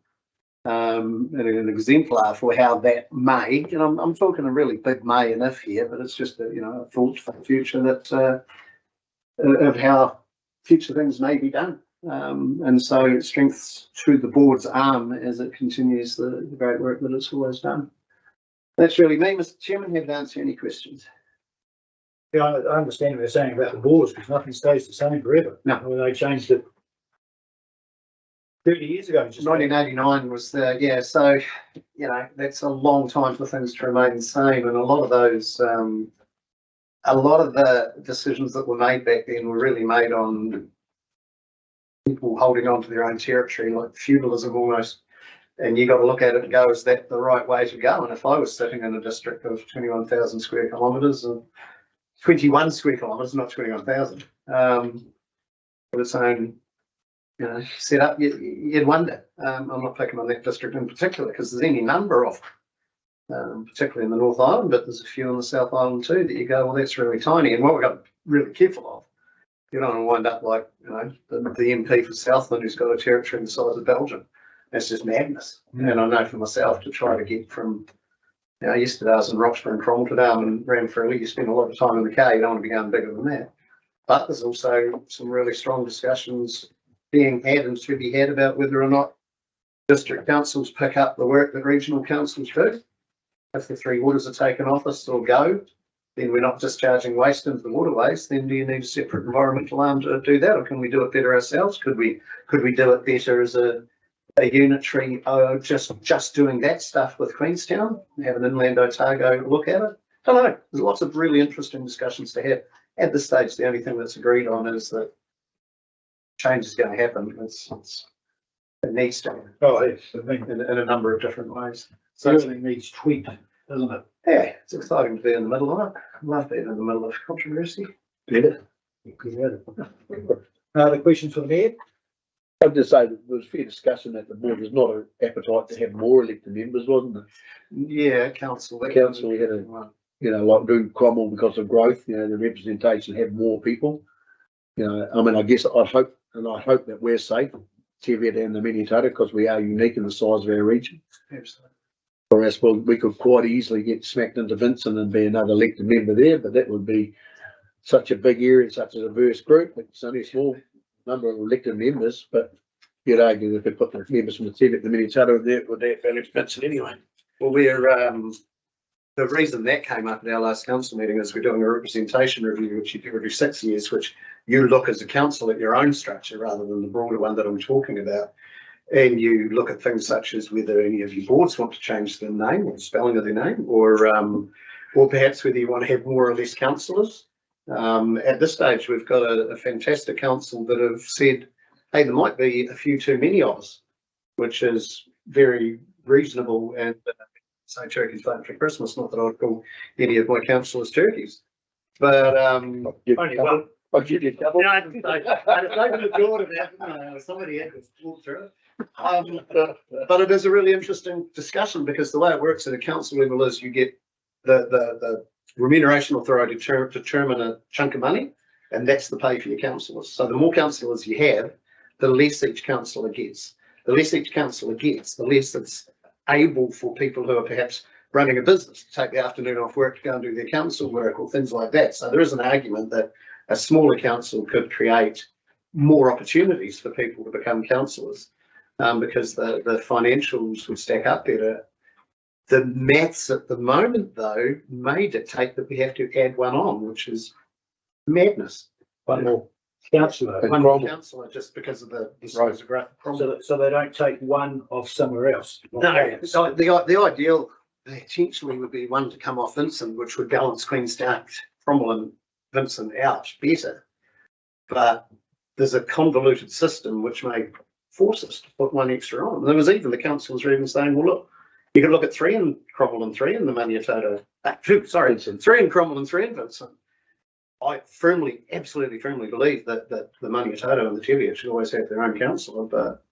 and an exemplar for how that may, and I'm talking a really big may and if here, but it's just a thought for the future that of how future things may be done. And so strengths to the board's arm as it continues the great work that it's always done. That's really me, Mr. Chairman. Happy to answer any questions. Yeah, I understand what you're saying about the boards, because nothing stays the same forever. No. When they changed it 30 years ago. 1989 was the, so, that's a long time for things to remain the same. And a lot of those, a lot of the decisions that were made back then were really made on people holding on to their own territory, like feudalism almost. And you got to look at it and go, is that the right way to go? And if I was sitting in a district of 21,000 square kilometres, and 21 square kilometres, not 21,000, with its own, set up, you'd wonder. I'm not picking on that district in particular because there's any number of particularly in the North Island, but there's a few in the South Island too that you go, well, that's really tiny. And what we've got to be really careful of, you don't want to wind up like, the MP for Southland who's got a territory the size of Belgium. That's just madness. Mm. And I know for myself to try to get from, yesterday I was in Roxburgh and Cromwell and ran freely. You spend a lot of time in the car, you don't want to be going bigger than that. But there's also some really strong discussions being had and to be had about whether or not district councils pick up the work that regional councils do. If the 3 waters are taken off us or go, then we're not discharging waste into the waterways. Then do you need a separate environmental arm to do that, or can we do it better ourselves? Could we do it better as a unitary, just doing that stuff with Queenstown, have an inland Otago look at it? I don't know. There's lots of really interesting discussions to have. At this stage, the only thing that's agreed on is that change is going to happen. It needs to. Oh, yes. In a number of different ways. So everything needs tweaked, doesn't it? Yeah, it's exciting to be in the middle of it. I love being in the middle of controversy. Yeah. Other questions for the mayor? I'd just say that there was fair discussion that the board was not an appetite to have more elected members, wasn't it? Yeah, council. The council had like doing Cromwell because of growth, the representation had more people. I guess I hope that we're safe, Te Rere and the Maniototo, because we are unique in the size of our region. Absolutely. Or else we could quite easily get smacked into Vincent and be another elected member there, but that would be such a big area, such a diverse group. It's only a small number of elected members, but you'd argue that if they put the members from the Te Rere, the Maniototo there, would that balance Vincent anyway? Well, we're the reason that came up at our last council meeting is we're doing a representation review, which you do every 6 years, which you look as a council at your own structure rather than the broader one that I'm talking about. And you look at things such as whether any of your boards want to change their name or spelling of their name, or perhaps whether you want to have more or less councillors. At this stage, we've got a fantastic council that have said, hey, there might be a few too many of us, which is very reasonable. And say turkeys voting for Christmas, not that I'd call any of my councillors turkeys, but only one. I'll give you a couple. Yeah, I just opened the door to that, somebody had to walk through it. But it is a really interesting discussion because the way it works at a council level is you get the remuneration authority to determine a chunk of money, and that's the pay for your councillors. So the more councillors you have, the less each councillor gets. The less each councillor gets, the less it's able for people who are perhaps running a business to take the afternoon off work to go and do their council work or things like that. So there is an argument that a smaller council could create more opportunities for people to become councillors because the financials would stack up better. The maths at the moment, though, may dictate that we have to add one on, which is madness. One more councillor. One more councillor just because of the size of So they don't take one off somewhere else. No, so the ideal potentially would be one to come off Vincent, which would balance Queenstown, Cromwell and Vincent out better. But there's a convoluted system which may force us to put one extra on. There was even the councillors were even saying, well, look, you could look at 3 in Cromwell and 3 in the Maniototo. Vincent. 3 in Cromwell and 3 in Vincent. I absolutely firmly believe that the Maniototo and the Cheviot should always have their own councillor, but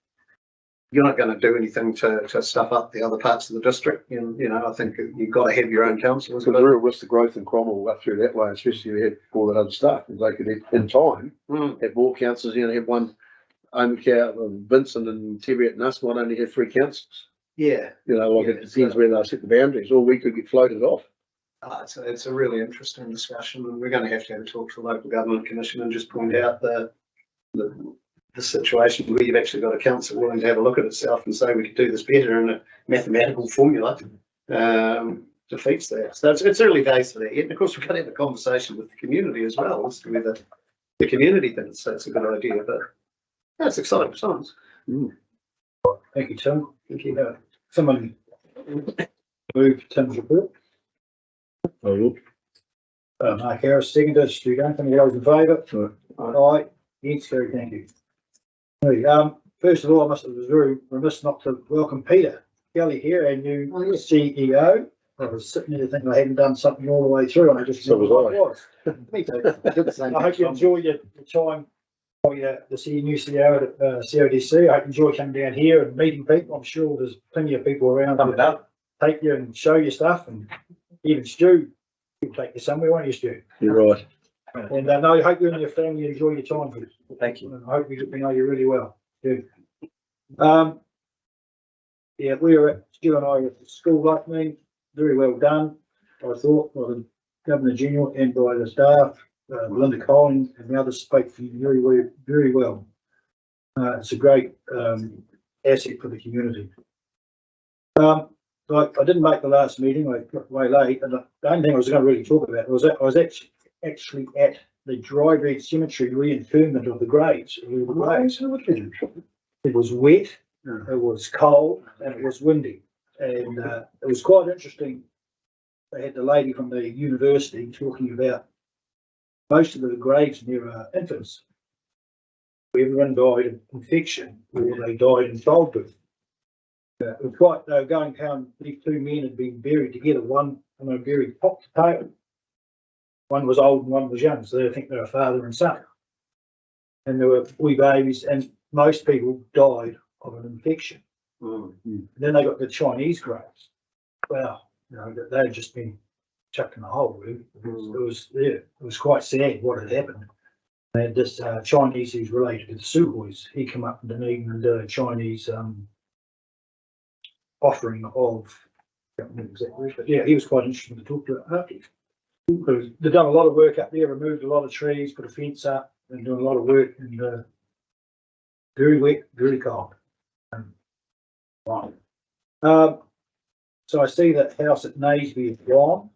you're not going to do anything to stuff up the other parts of the district. And, I think you've got to have your own councillors. Because the real risk of growth in Cromwell up through that way, especially if you had all that other stuff, is they could, in time, have more councillors, have one Vincent and Cheviot and us might only have 3 councillors. Yeah. It depends where they set the boundaries, or we could get floated off. It's a really interesting discussion, and we're going to have a talk to the local government commission and just point out the situation where you've actually got a council willing to have a look at itself and say we could do this better, and a mathematical formula defeats that. So it's early days for that yet. And of course, we've got to have a conversation with the community as well as to whether the community thinks that's a good idea. But that's exciting times. Thank you, Tim. Thank you. Someone move Tim's report. Mark Harris, seconded. Stu Duncan, all those in favour? Aye. Yes, very thank you. First of all, I was very remiss not to welcome Peter Kelly here, our new CEO. I was sitting there thinking I hadn't done something all the way through, and I just So was I. Me too. I hope you enjoy your time. The new CEO at CODC. I enjoy coming down here and meeting people. I'm sure there's plenty of people around to take you and show you stuff, and even Stu will take you somewhere, won't you, Stu? You're right. And no, I hope you and your family enjoy your time. Thank you. And I hope we know you really well. Good. We were at Stu and I at the school light meeting. Very well done, I thought, by the Governor General and by the staff. Linda Collins and the others spoke for you very well. It's a great asset for the community. I didn't make the last meeting. I got way late, and the only thing I was going to really talk about was that I was actually at the Drybread Cemetery reinterment of the graves. It was wet, it was cold, and it was windy, and it was quite interesting. They had the lady from the university talking about most of the graves near infants. Everyone died of infection, or they died in childbirth. It was quite, they were going down, these 2 men had been buried together, one, and they were buried top to tail. One was old and one was young, so I think they were father and son. And there were wee babies, and most people died of an infection. Then they got the Chinese graves. Well, they had just been chucked in a hole, really. It was quite sad what had happened. They had this Chinese who's related to the Suhois. He came up in Dunedin and did a Chinese offering of, I can't remember exactly, but yeah, he was quite interesting to talk to after. They've done a lot of work up there, removed a lot of trees, put a fence up, and doing a lot of work, and very wet, very cold. So I see that house at Naseby is gone.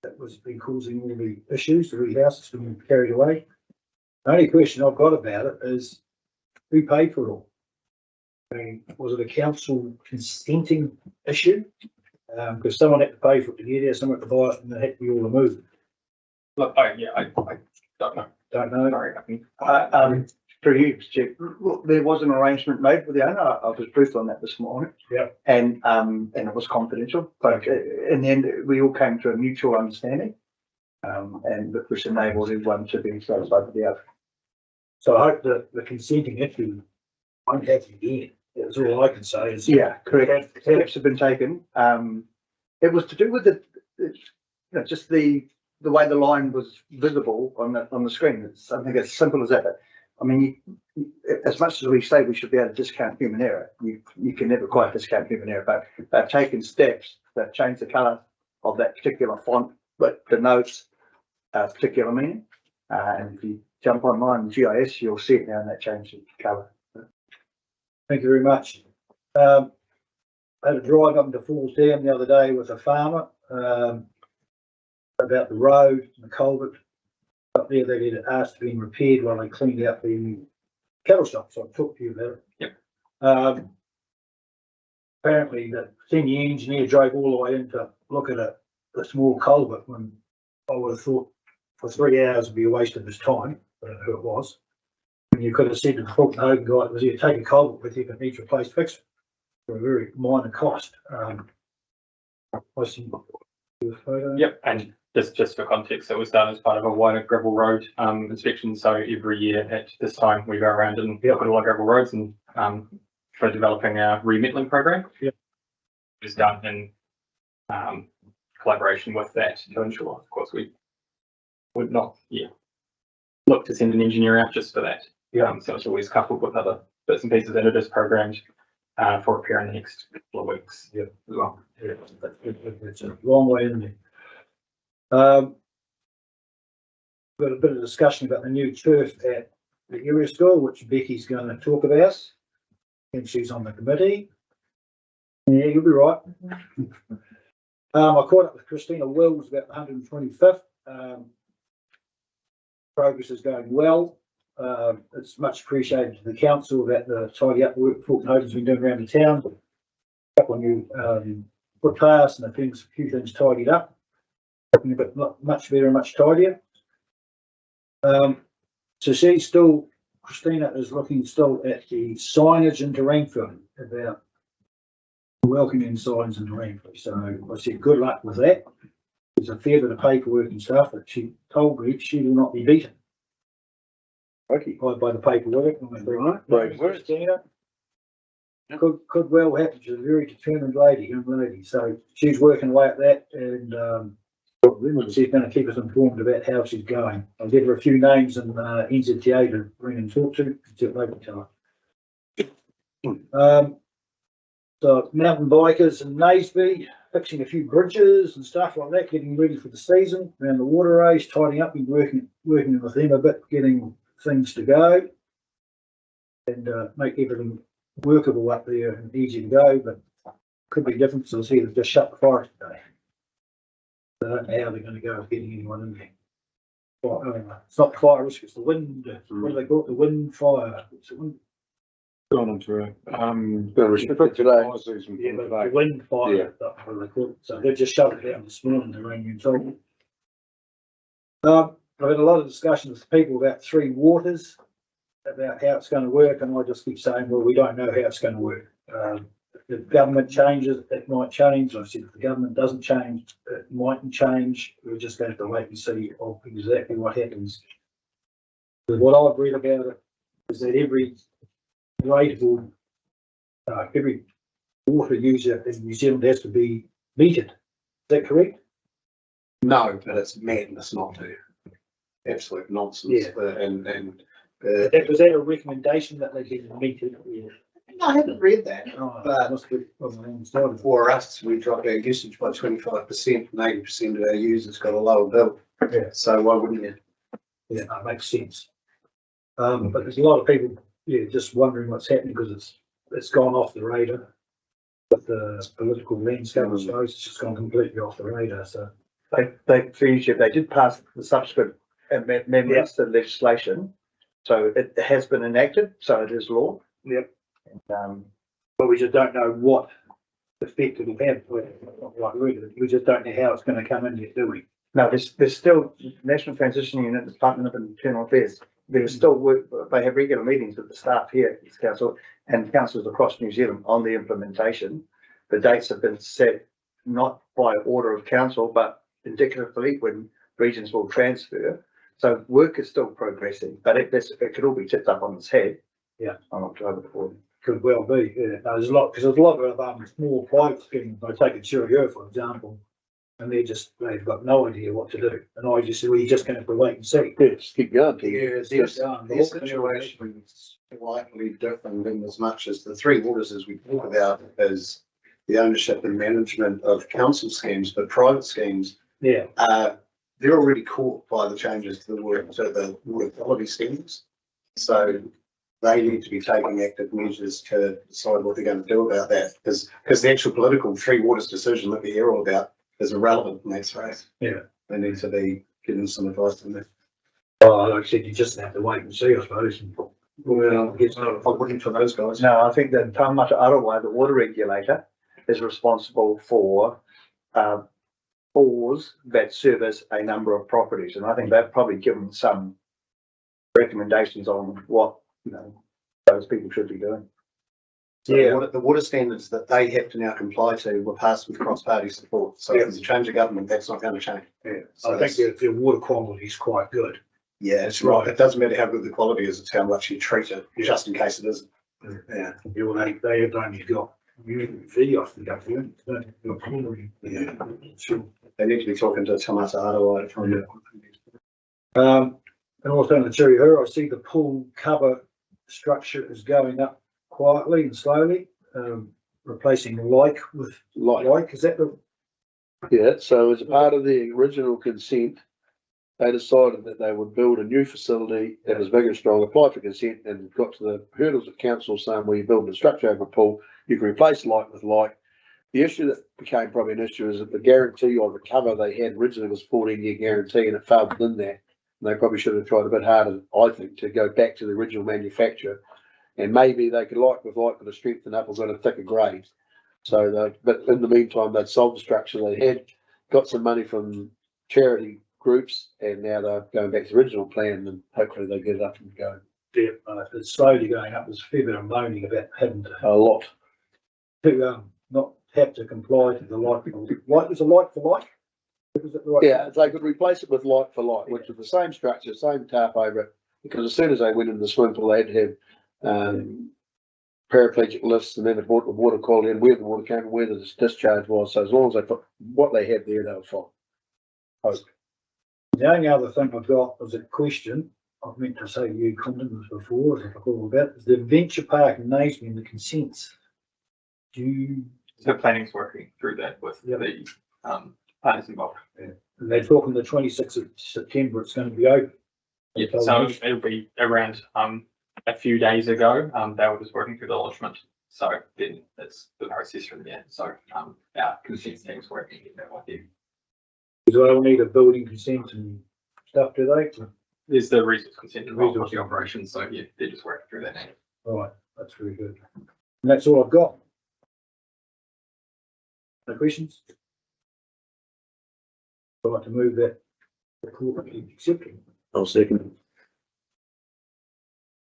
That was been causing all the issues. The house has been carried away. The only question I've got about it is who paid for it all? I mean, was it a council consenting issue? Because someone had to pay for it to get here, someone had to buy it, and they had to be all removed. Look, I don't know. Don't know. Sorry, Through you, Chief. Well, there was an arrangement made with the owner. I was briefed on that this morning. Yeah. And it was confidential. But in the end, we all came to a mutual understanding. and which enables everyone to be satisfied with the outcome. So I hope that the consenting issue won't happen again. That's all I can say is. Yeah, correct. Steps have been taken. It was to do with just the way the line was visible on the screen. It's something as simple as that. I mean, as much as we say we should be able to discount human error, you can never quite discount human error. But they've taken steps. They've changed the colour of that particular font, but denotes a particular meaning. And if you jump online GIS, you'll see it now, and that changed the colour. Thank you very much. I had a drive up to Falls Dam the other day with a farmer about the road and the culvert up there. They had asked to be repaired while they cleaned out the cattle shop, so I talked to you about it. Yep. Apparently the senior engineer drove all the way in to look at a small culvert when I would have thought for 3 hours would be a waste of his time. I don't know who it was. And you could have said to the Fulton Hogan guy, it was here, take a culvert with you if it needs replaced, fix it for a very minor cost. I see your photo. Yep, and just for context, it was done as part of a wider gravel road inspection. So every year at this time, we go around and look at all our gravel roads and for developing our remettling program. Yep. It was done in collaboration with that to ensure, of course, we would not look to send an engineer out just for that. So it's always coupled with other bits and pieces, and it is programmed for repair in the next couple of weeks. Yeah, as well. Yeah, it's a long way in there. Got a bit of discussion about the new turf at the area school, which Becky's going to talk about, and she's on the committee. Yeah, you'll be right. I caught up with Christina Wills about the 125th. Progress is going well. It's much appreciated to the council that the tidy up work Fulton Hogan's been doing around the town. A couple of new footpaths and a few things tidied up. Looking a bit much better and much tidier. So she's still, Christina is looking still at the signage into Rainfield about welcoming signs into Rainfield. So I said good luck with that. There's a fair bit of paperwork and stuff, but she told me she will not be beaten. Okay. By the paperwork. Right. Christina. Could well happen. She's a very determined young lady. So she's working away at that, and she's going to keep us informed about how she's going. I'll give her a few names and NZTA to ring and talk to. So mountain bikers in Naseby, fixing a few bridges and stuff like that, getting ready for the season around the water race, tidying up, and working with them a bit, getting things to go and make everything workable up there and easy to go, but could be different. So see, they've just shut the forest today. I don't know how they're going to go with getting anyone in there. Well, it's not the fire risk, it's the wind. What do they call it? The wind fire. It's the wind. Gone on through. Restricted today. Yeah, but the wind fire. Yeah. That's what they call it. So they just shut it down this morning. They're running in. I've had a lot of discussion with people about Three Waters, about how it's going to work, and I just keep saying, well, we don't know how it's going to work. If the government changes, it might change. I said if the government doesn't change, it mightn't change. We're just going to have to wait and see of exactly what happens. But what I've read about it is that every rateable, every water user in New Zealand has to be metered. Is that correct? No, but it's madness not to. Absolute nonsense. Yeah. And Was that a recommendation that they be metered? Yeah. I haven't read that. But must be on the wrong side. For us, we dropped our usage by 25%, and 80% of our users got a lower bill. Yeah. So why wouldn't you? Yeah, that makes sense. But there's a lot of people, just wondering what's happening because it's gone off the radar with the political landscape. I suppose it's just gone completely off the radar. So They did pass the subsequent amendments to legislation, so it has been enacted, so it is law. Yep. And, but we just don't know what effect it'll have. We just don't know how it's going to come in yet, do we? no, there's still National Transition Unit, Department of Internal Affairs. There's still work. They have regular meetings with the staff here at this council and councils across New Zealand on the implementation. The dates have been set not by order of council, but indicatively when regions will transfer. So work is still progressing, but it could all be tipped up on its head. Yeah. On October the 4th. Could well be, yeah. No, there's a lot, because there's a lot of small private schemes. I take it Cherry, for example, and they've got no idea what to do. And I just said, well, you're just going to have to wait and see. Yeah, just keep going. Yeah, it's Their just done. their situation is slightly different in as much as the three waters, as we talk about, is the ownership and management of council schemes, but private schemes, Yeah, they're already caught by the changes to the water quality schemes. So they need to be taking active measures to decide what they're going to do about that, because the actual political three waters decision that we hear all about is irrelevant in that space. Yeah. They need to be given some advice on that. well, like I said, you just have to wait and see, I suppose. Well, I'm looking for those guys. No, I think that Taumata Arawa, the water regulator, is responsible for bores that service a number of properties, and I think they've probably given some recommendations on what those people should be doing. So the water standards that they have to now comply to were passed with cross-party support. So if there's a change of government, that's not going to change. Yeah, So I think their water quality is quite good. Yeah, it's right. It doesn't matter how good the quality is, it's how much you treat it, just in case it isn't. Yeah. Yeah, well, they have only got UV off the government. Yeah. Sure. They need to be talking to Tamata Arawa to find out. And also in the Cherry Hill, I see the pool cover structure is going up quietly and slowly, replacing like with like. Is that the? Yeah, so as a part of the original consent, they decided that they would build a new facility that was bigger and strong, apply for consent, and got to the hurdles of council saying, well, you build a structure over a pool, you can replace like with like. The issue that became probably an issue is that the guarantee on the cover they had originally was 14-year guarantee, and it fell within that. And they probably should have tried a bit harder, I think, to go back to the original manufacturer. And maybe they could like with a strengthen up or got a thicker grade. So, but in the meantime, they'd sold the structure they had, got some money from charity groups, and now they're going back to the original plan, and hopefully they get it up and going. Yeah, it's slowly going up. There's a fair bit of moaning about having A lot. to not have to comply to the like. Like is a like for like. Is it the right? Yeah, they could replace it with like for like, which is the same structure, same tarp over it. Because as soon as they went in the swimming pool, they had to have paraplegic lifts, and then it brought the water quality and where the water came, where the discharge was. So as long as they put what they had there, they were fine. Hope. The only other thing I've got was a question. I've meant to say you commented before, as I recall about, is the Adventure Park in Naseby and the consents. So planning's working through that with the partners involved. And they're talking the 26th of September, it's going to be open. Yeah, so it'll be around a few days ago. They were just working through the lodgement. So then it's the process from there. So our consent team's working that with you. Do they all need a building consent and stuff, do they? There's the resource consent involved with the operation. So yeah, they're just working through that now. Right, that's very good. And that's all I've got. No questions? I'd like to move that report be accepted. I'll second.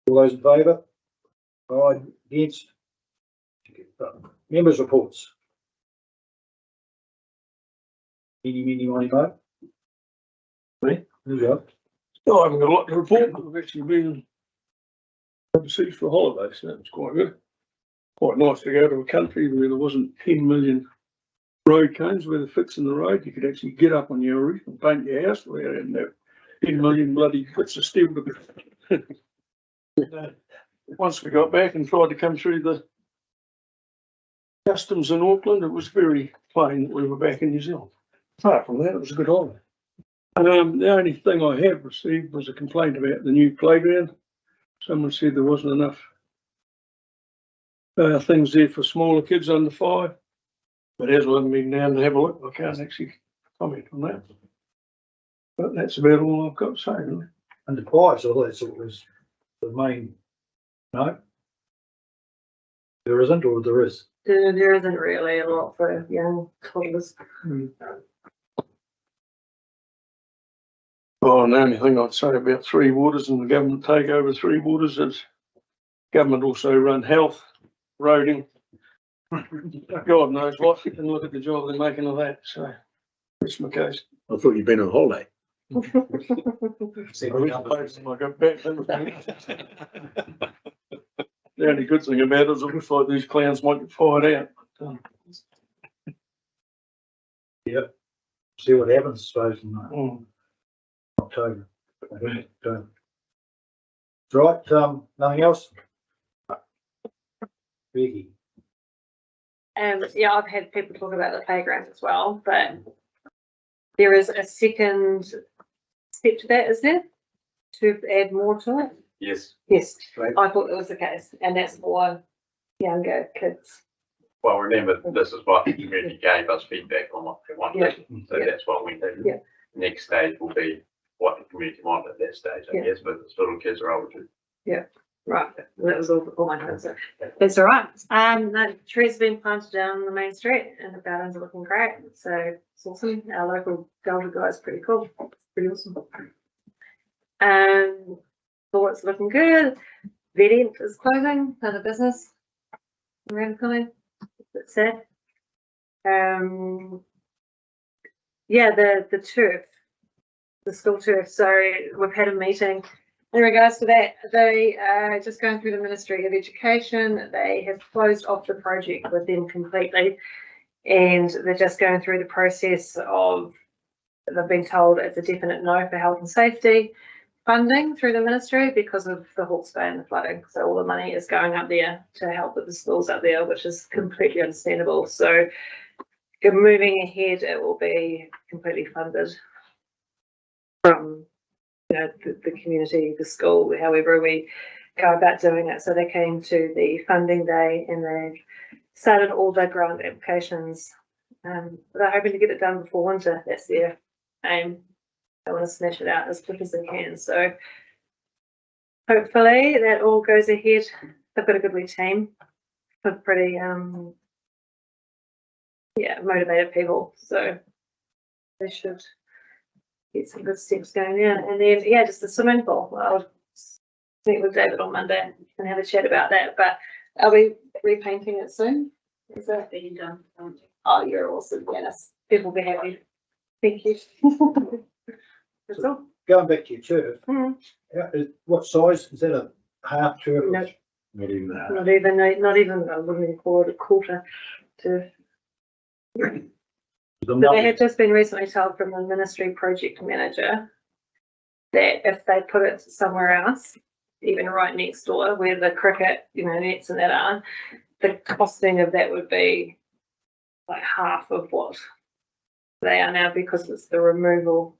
All those in favour? Aye, against? Members' reports. Many, mo. Me? There you go. Oh, I haven't got a lot to report. I've actually been overseas for holidays, so that was quite good. Quite nice to go to a country where there wasn't 10 million road cones where they're fixing the road. You could actually get up on your roof and paint your house where you didn't have 10 million bloody bits of steel to be. Once we got back and tried to come through the customs in Auckland, it was very plain that we were back in New Zealand. Apart from that, it was a good holiday. The only thing I have received was a complaint about the new playground. Someone said there wasn't enough things there for smaller kids under 5. But as I haven't been down to have a look, I can't actually comment on that. But that's about all I've got to say, really. And the 5, so that's what was the main, no? There isn't, or there is? There isn't really a lot for young toddlers. Oh, and the only thing I'd say about Three Waters and the government takeover of Three Waters is government also run health, roading, God knows what, and look at the job they're making of that, so that's my case. I thought you'd been on holiday. See, I was placing like a bet. The only good thing about it is it looks like these clowns might get fired out. see what happens, I suppose, in Mm. October. Right, nothing else? Becky, Yeah, I've had people talk about the playground as well, but there is a second step to that, is there? To add more to it? Yes, Yes, Right. I thought it was the case, and that's for younger kids. well, remember, this is what the community gave us feedback on what they wanted, so Yeah. that's what we did. Yeah. Next stage will be what the community wanted at that stage, I Yeah. guess, but it's little kids are older. Right, well, that was all my notes. That's all right. No, trees have been planted down the main street and the gardens are looking great, so it's awesome. Our local Delta guy is pretty cool, pretty awesome. Thoughts looking good. Vedent is closing, another business around coming. That's sad. Yeah, the turf, the school turf. So we've had a meeting in regards to that. They are just going through the Ministry of Education. They have closed off the project with them completely, and they're just going through the process of. They've been told it's a definite no for health and safety funding through the ministry because of the Hawke's Bay and the flooding. So all the money is going up there to help with the schools up there, which is completely understandable. So moving ahead, it will be completely funded from the community, the school, however we go about doing it. So they came to the funding day and they started all the grant applications. They're hoping to get it done before winter. That's their aim. They want to smash it out as quick as they can. So hopefully that all goes ahead. They've got a good wee team of pretty motivated people. So they should get some good steps going in. And then just the swimming pool. I'll meet with David on Monday and have a chat about that. But are we repainting it soon? Is that being done? Oh, you're awesome, Janice. People will be happy. Thank you. That's all. going back to your turf, Mhm. what size, is that a half turf? No. Not even that. Not even, I wouldn't even call it a quarter to. But they had just been recently told from the ministry project manager that if they put it somewhere else, even right next door where the cricket, nets and that are, the costing of that would be like half of what they are now because it's the removal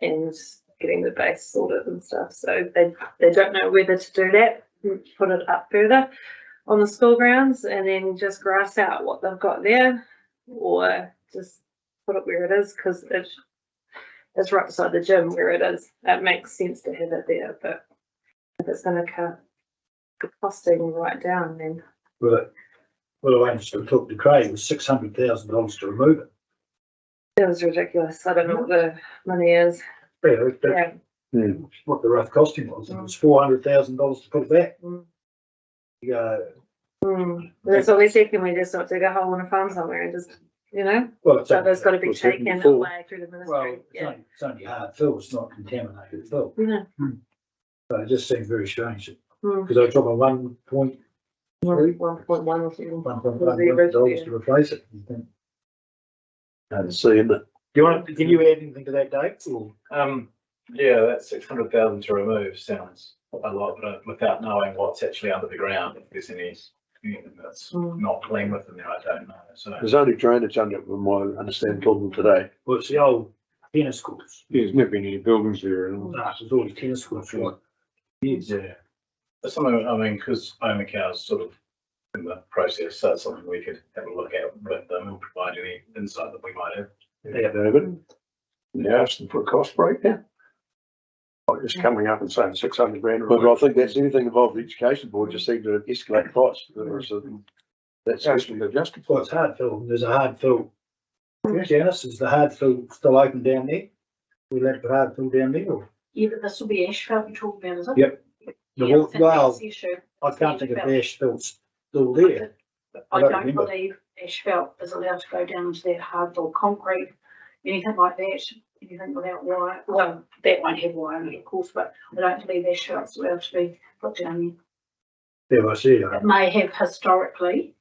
and getting the base sorted and stuff. So they don't know whether to do that, put it up further on the school grounds and then just grass out what they've got there, or just put it where it is because it's right beside the gym where it is. It makes sense to have it there, but if it's going to cut the costing right down, then. Well, I just talked to Craig, it was $600,000 to remove it. It was ridiculous. I don't know what the money is. Yeah, what the rough costing was. It was $400,000 to put it back. You go, That's what we said. Can we just not dig a hole in a farm somewhere and just, well, it's so there's got to be What's happened taken before. away through the ministry. it's only hard fill, it's not contaminated fill. Yeah. So it just seems very strange. Mm. Because I dropped a 1.1 1.1 or something. $1.1 to replace it. Do And seeing that. you want, can you add anything to that, Dave? Yeah, that 600,000 to remove sounds a lot, but without knowing what's actually under the ground, if there's anything that's not clean within there, I don't know. So There's only drainage under it, from what I understand talking today. Well, it's the old tennis courts. There's never been any buildings there. And No, there's always tennis courts, right? Yes. yeah, that's something. I mean, because Omacow's sort of in the process, so that's something we could have a look at with them and provide any insight that we might have. Yeah, David. you ask them for a cost breakdown. Like just coming up and saying 600 grand. But I think that's anything involved with the education board just seemed to escalate price. That's Asking to justify. Well, it's hard fill. There's a hard fill. Janice, is the hard fill still open down there? We let the hard fill down there? Or? Yeah, but this will be asphalt you're talking about, is it? Yep. Yeah, Well, issue. I can't think of the asphalt still there. I don't don't remember. believe asphalt is allowed to go down to that hard fill concrete anything like that, anything without wire, well, that won't have wire in it, of course, but I don't believe their shafts allowed to be put down there. Yeah, I see. It may have historically,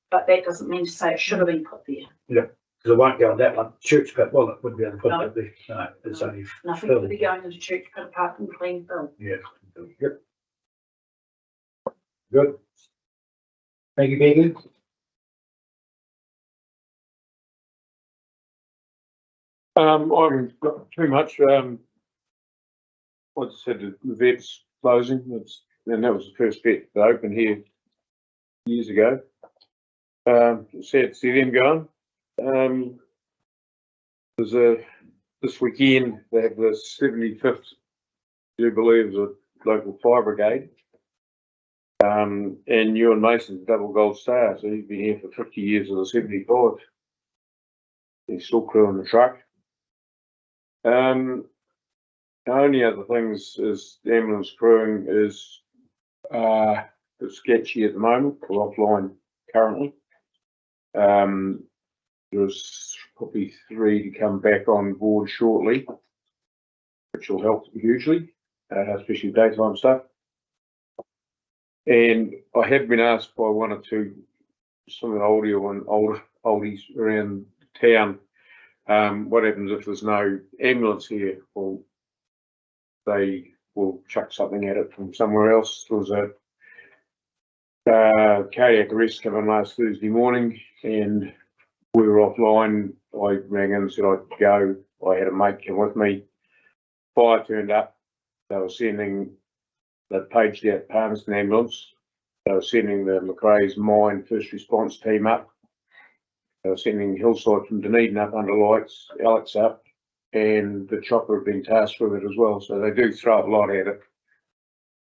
but that doesn't mean to say it should have been put there. Because it won't go on that one, church pit, well, it wouldn't be able to put No. it there. No, it's only. Nothing will be going into church pit apart from clean fill. Yeah. Yep. Good. Thank you, Becky. I haven't got too much, I just said the vet's closing, and that was the first vet to open here years ago. Sad to see them going. There's this weekend, they have the 75th Jubilee of the local fire brigade. And Ewan Mason's double gold star, so he's been here for 50 years of the 75. He's still crewing the truck. The only other things is the ambulance crewing is sketchy at the moment. We're offline currently. There's probably 3 to come back on board shortly, which will help hugely, especially daytime stuff. And I have been asked by 1 or 2, some of the oldies around town, what happens if there's no ambulance here? Well, they will chuck something at it from somewhere else. There was a cardiac arrest come in last Thursday morning, and we were offline. I rang in and said I'd go. I had a mate come with me. Fire turned up. They were sending, they paged out Palmerston ambulance. They were sending the Macrae's mine first response team up. They were sending Hillside from Dunedin up under lights, Alex up, and the chopper had been tasked with it as well. So they do throw a lot at it.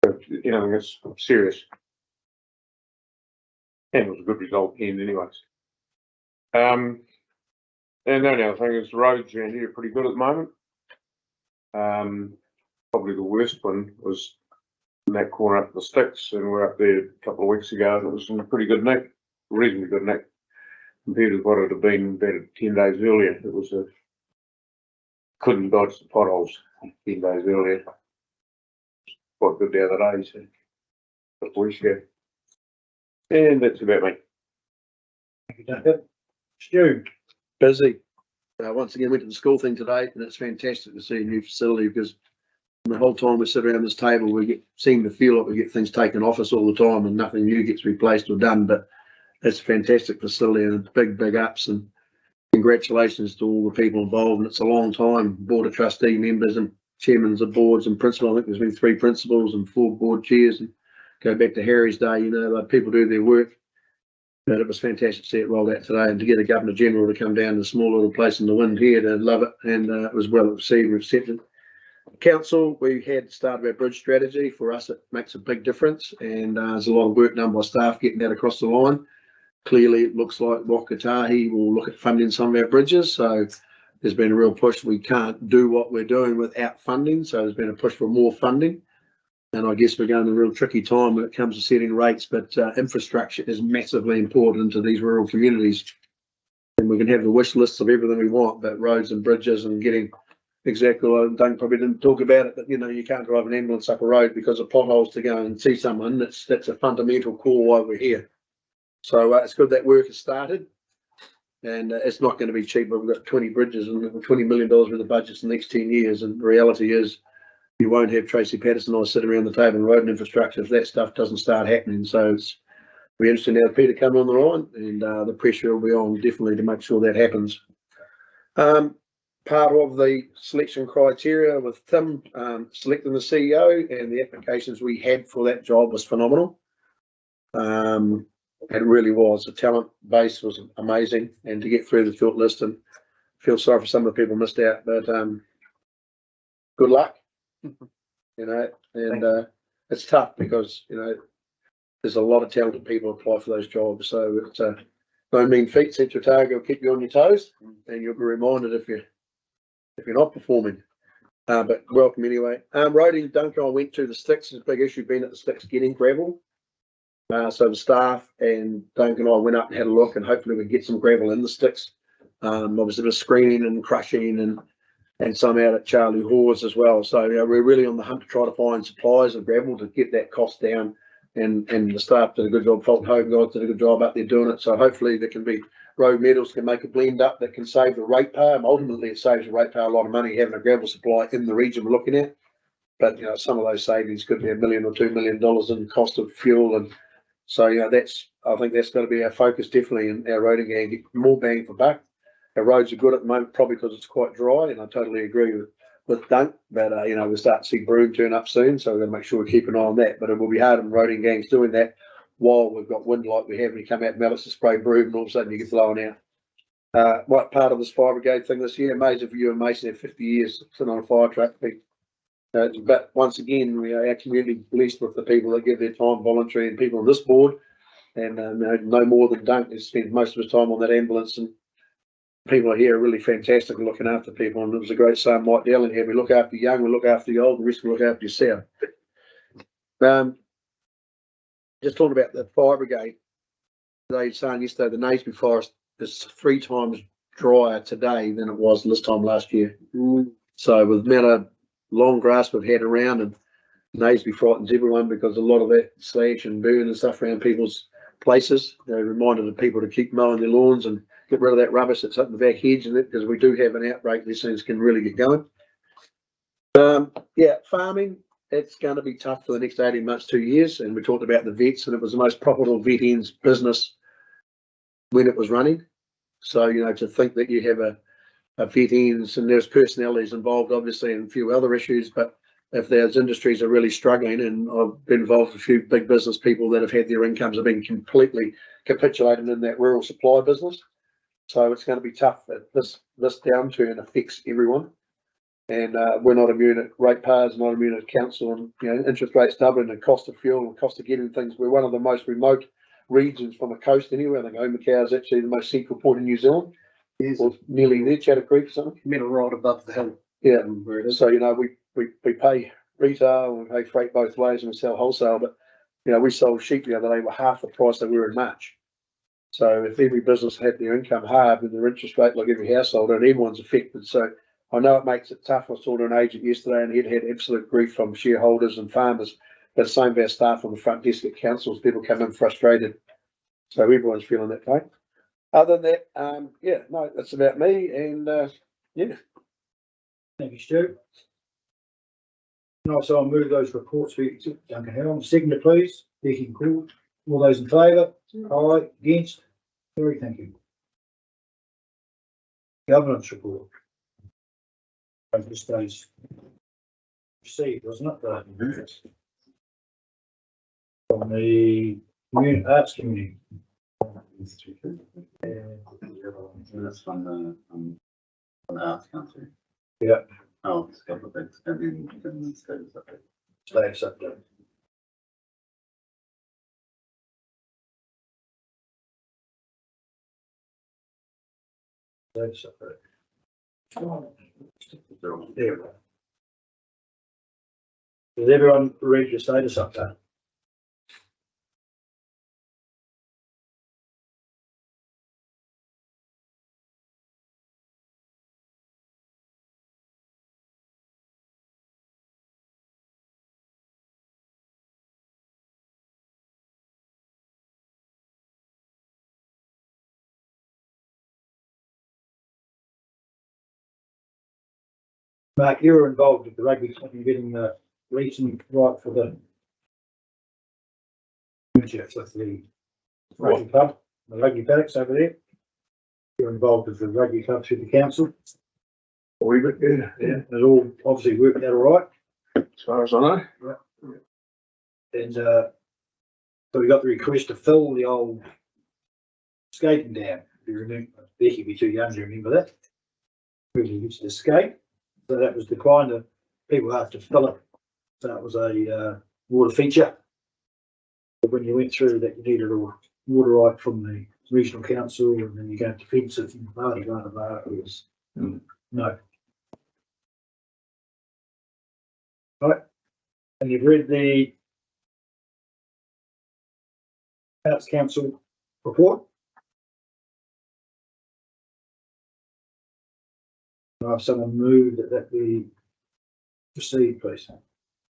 But, you know, it's serious. And it was a good result in the end anyways. And the only other thing is the roads around here are pretty good at the moment. Probably the worst one was in that corner up the sticks, and we're up there a couple of weeks ago, and it was in a pretty good nick, reasonably good nick, compared with what it had been about 10 days earlier. It was couldn't dodge the potholes 10 days earlier. Quite good the other day, so a couple of weeks ago. And that's about me. Thank you, Duncan. Stu. Busy. Once again, went to the school thing today, and it's fantastic to see a new facility, because the whole time we sit around this table, we seem to feel like we get things taken off us all the time and nothing new gets replaced or done. But it's a fantastic facility, and big ups, and congratulations to all the people involved. And it's a long time, board of trustee members and chairmen of boards and principals. I think there's been 3 principals and 4 board chairs, and go back to Harry's day, you know, like people do their work. But it was fantastic to see it rolled out today, and to get a Governor General to come down to a small little place in the wind here to love it, and it was well received and accepted. Council, we had started our bridge strategy. For us, it makes a big difference, and there's a lot of work done by staff getting that across the line. Clearly, it looks like Wakatahi will look at funding some of our bridges, so there's been a real push. We can't do what we're doing without funding, so there's been a push for more funding. And I guess we're going a real tricky time when it comes to setting rates, but infrastructure is massively important to these rural communities. And we can have the wish lists of everything we want, but roads and bridges and getting exactly, Doug probably didn't talk about it, but you know, you can't drive an ambulance up a road because of potholes to go and see someone. That's a fundamental core why we're here. So it's good that work has started, and it's not going to be cheap. We've got 20 bridges and $20 million worth of budgets in the next 10 years. And the reality is, you won't have Tracy Patterson and I sit around the table in road and infrastructure if that stuff doesn't start happening. So it's be interesting now Peter coming on the line, and the pressure will be on definitely to make sure that happens. Part of the selection criteria with Tim selecting the CEO, and the applications we had for that job was phenomenal. It really was. The talent base was amazing, and to get through the short list, and feel sorry for some of the people missed out, but good luck. You know, and it's tough because, you know, there's a lot of talented people apply for those jobs, so it's no mean feat. Set your target, will keep you on your toes, and you'll be reminded if you're not performing. But welcome anyway. Roading, Duncan, I went to the sticks. There's a big issue being at the sticks getting gravel. So the staff and Duncan and I went up and had a look, and hopefully we get some gravel in the sticks Obviously the screening and crushing and some out at Charlie Hawes as well. So, you know, we're really on the hunt to try to find suppliers of gravel to get that cost down. And the staff did a good job. Fulton Hogan guys did a good job up there doing it. So hopefully there can be road metals can make a blend up that can save the ratepayer. Ultimately, it saves the ratepayer a lot of money having a gravel supply in the region we're looking at. But, you know, some of those savings could be $1 million or $2 million in cost of fuel. And so, you know, I think that's got to be our focus definitely in our roading gang, get more bang for buck. Our roads are good at the moment, probably because it's quite dry, and I totally agree with Dunk. But, you know, we'll start to see broom turn up soon, so we're going to make sure we keep an eye on that. But it will be hard on roading gangs doing that while we've got wind like we have when you come out Mallets to spray broom and all of a sudden you get blowing out. What part of this fire brigade thing this year? Amazing for you and Mason have 50 years sitting on a fire truck. But once again, our community blessed with the people that give their time voluntary and people on this board. And no more than Dunk has spent most of his time on that ambulance, and people are here are really fantastic looking after people. And it was a great saying Mike Dowling here: we look after the young, we look after the old, and the rest we look after yourself. Just talking about the fire brigade, they were saying yesterday the Naseby forest is 3 times drier today than it was this time last year. So with the amount of long grass we've had around, and Naseby frightens everyone because a lot of that slash and burn and stuff around people's places. They reminded the people to keep mowing their lawns and get rid of that rubbish that's up in the back hedge, and because we do have an outbreak, these things can really get going. Yeah, farming, it's going to be tough for the next 18 months, 2 years. And we talked about the vets, and it was the most profitable vet ends business when it was running. So, you know, to think that you have a vet ends, and there's personalities involved, obviously, and a few other issues, but if those industries are really struggling, and I've been involved with a few big business people that have had their incomes have been completely capitulated in that rural supply business. So it's going to be tough. This downturn affects everyone, and we're not immune at ratepayers, not immune at council, and you know, interest rates doubling, the cost of fuel, and cost of getting things. We're one of the most remote regions from the coast anyway. I think Omakau is actually the most central point in New Zealand. Yes. Or nearly there, Chatter Creek or something. Middle right above the hill. Yeah, so you know we pay retail, and we pay freight both ways, and we sell wholesale. But you know, we sold sheep the other day were half the price they were in March. So if every business had their income halved and their interest rate like every household, and everyone's affected. So I know it makes it tough. I saw an agent yesterday, and he'd had absolute grief from shareholders and farmers. But the same of our staff on the front desk at councils, people come in frustrated. So everyone's feeling that pain. Other than that, yeah, no, that's about me. And yeah. Thank you, Stu. So I'll move those reports for you, Duncan Helm. Seconder, please. Becky Cool. All those in favour? Aye. Against? Very thank you. Governance report. This stage received, wasn't it? From the arts community. That's from the Arts Council. Yeah. Oh, it's a couple of things, and then status update. Status update. Status update. There we go. Does everyone read your status update? Mark, you were involved with the rugby club in getting the leasing right for the with the rugby club, the rugby paddocks over there. You're involved with the rugby club through the council. We but good. Yeah, it all obviously worked out all right. As far as I know. Yeah. And so we got the request to fill the old skating dam. If you remember, Becky would be too young to remember that. We used to skate. So that was declined. People have to fill it. So it was a water feature. But when you went through that, you needed a water right from the regional council, and then you go to fence it and blah, blah, blah, blah. It was no. Right. And you've read the Arts Council report. Someone moved that we proceed, please.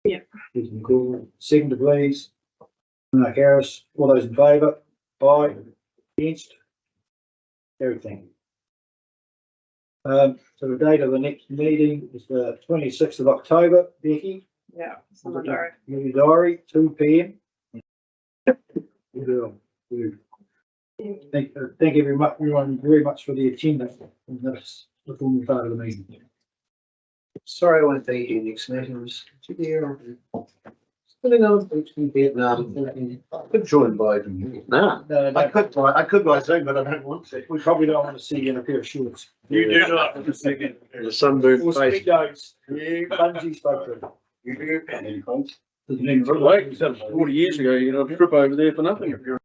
Yeah. Second, please. Mark Harris, all those in favour? Aye. Against? Everything. So the date of the next meeting is the 26th of October, Becky. Yeah, it's on the diary. Your diary, 2 p.m. Thank everyone very much for the attendance. That's the formal part of the meeting. Sorry, I won't be here next meeting. I was there. Still in Vietnam. I could join by. No, I could by Zoom, but I don't want to. We probably don't want to see you in a pair of shorts. You do not for a second. The sunburn Or face. speedos. Bungee spoken. Like, 40 years ago, you'd have a trip over there for nothing if you're.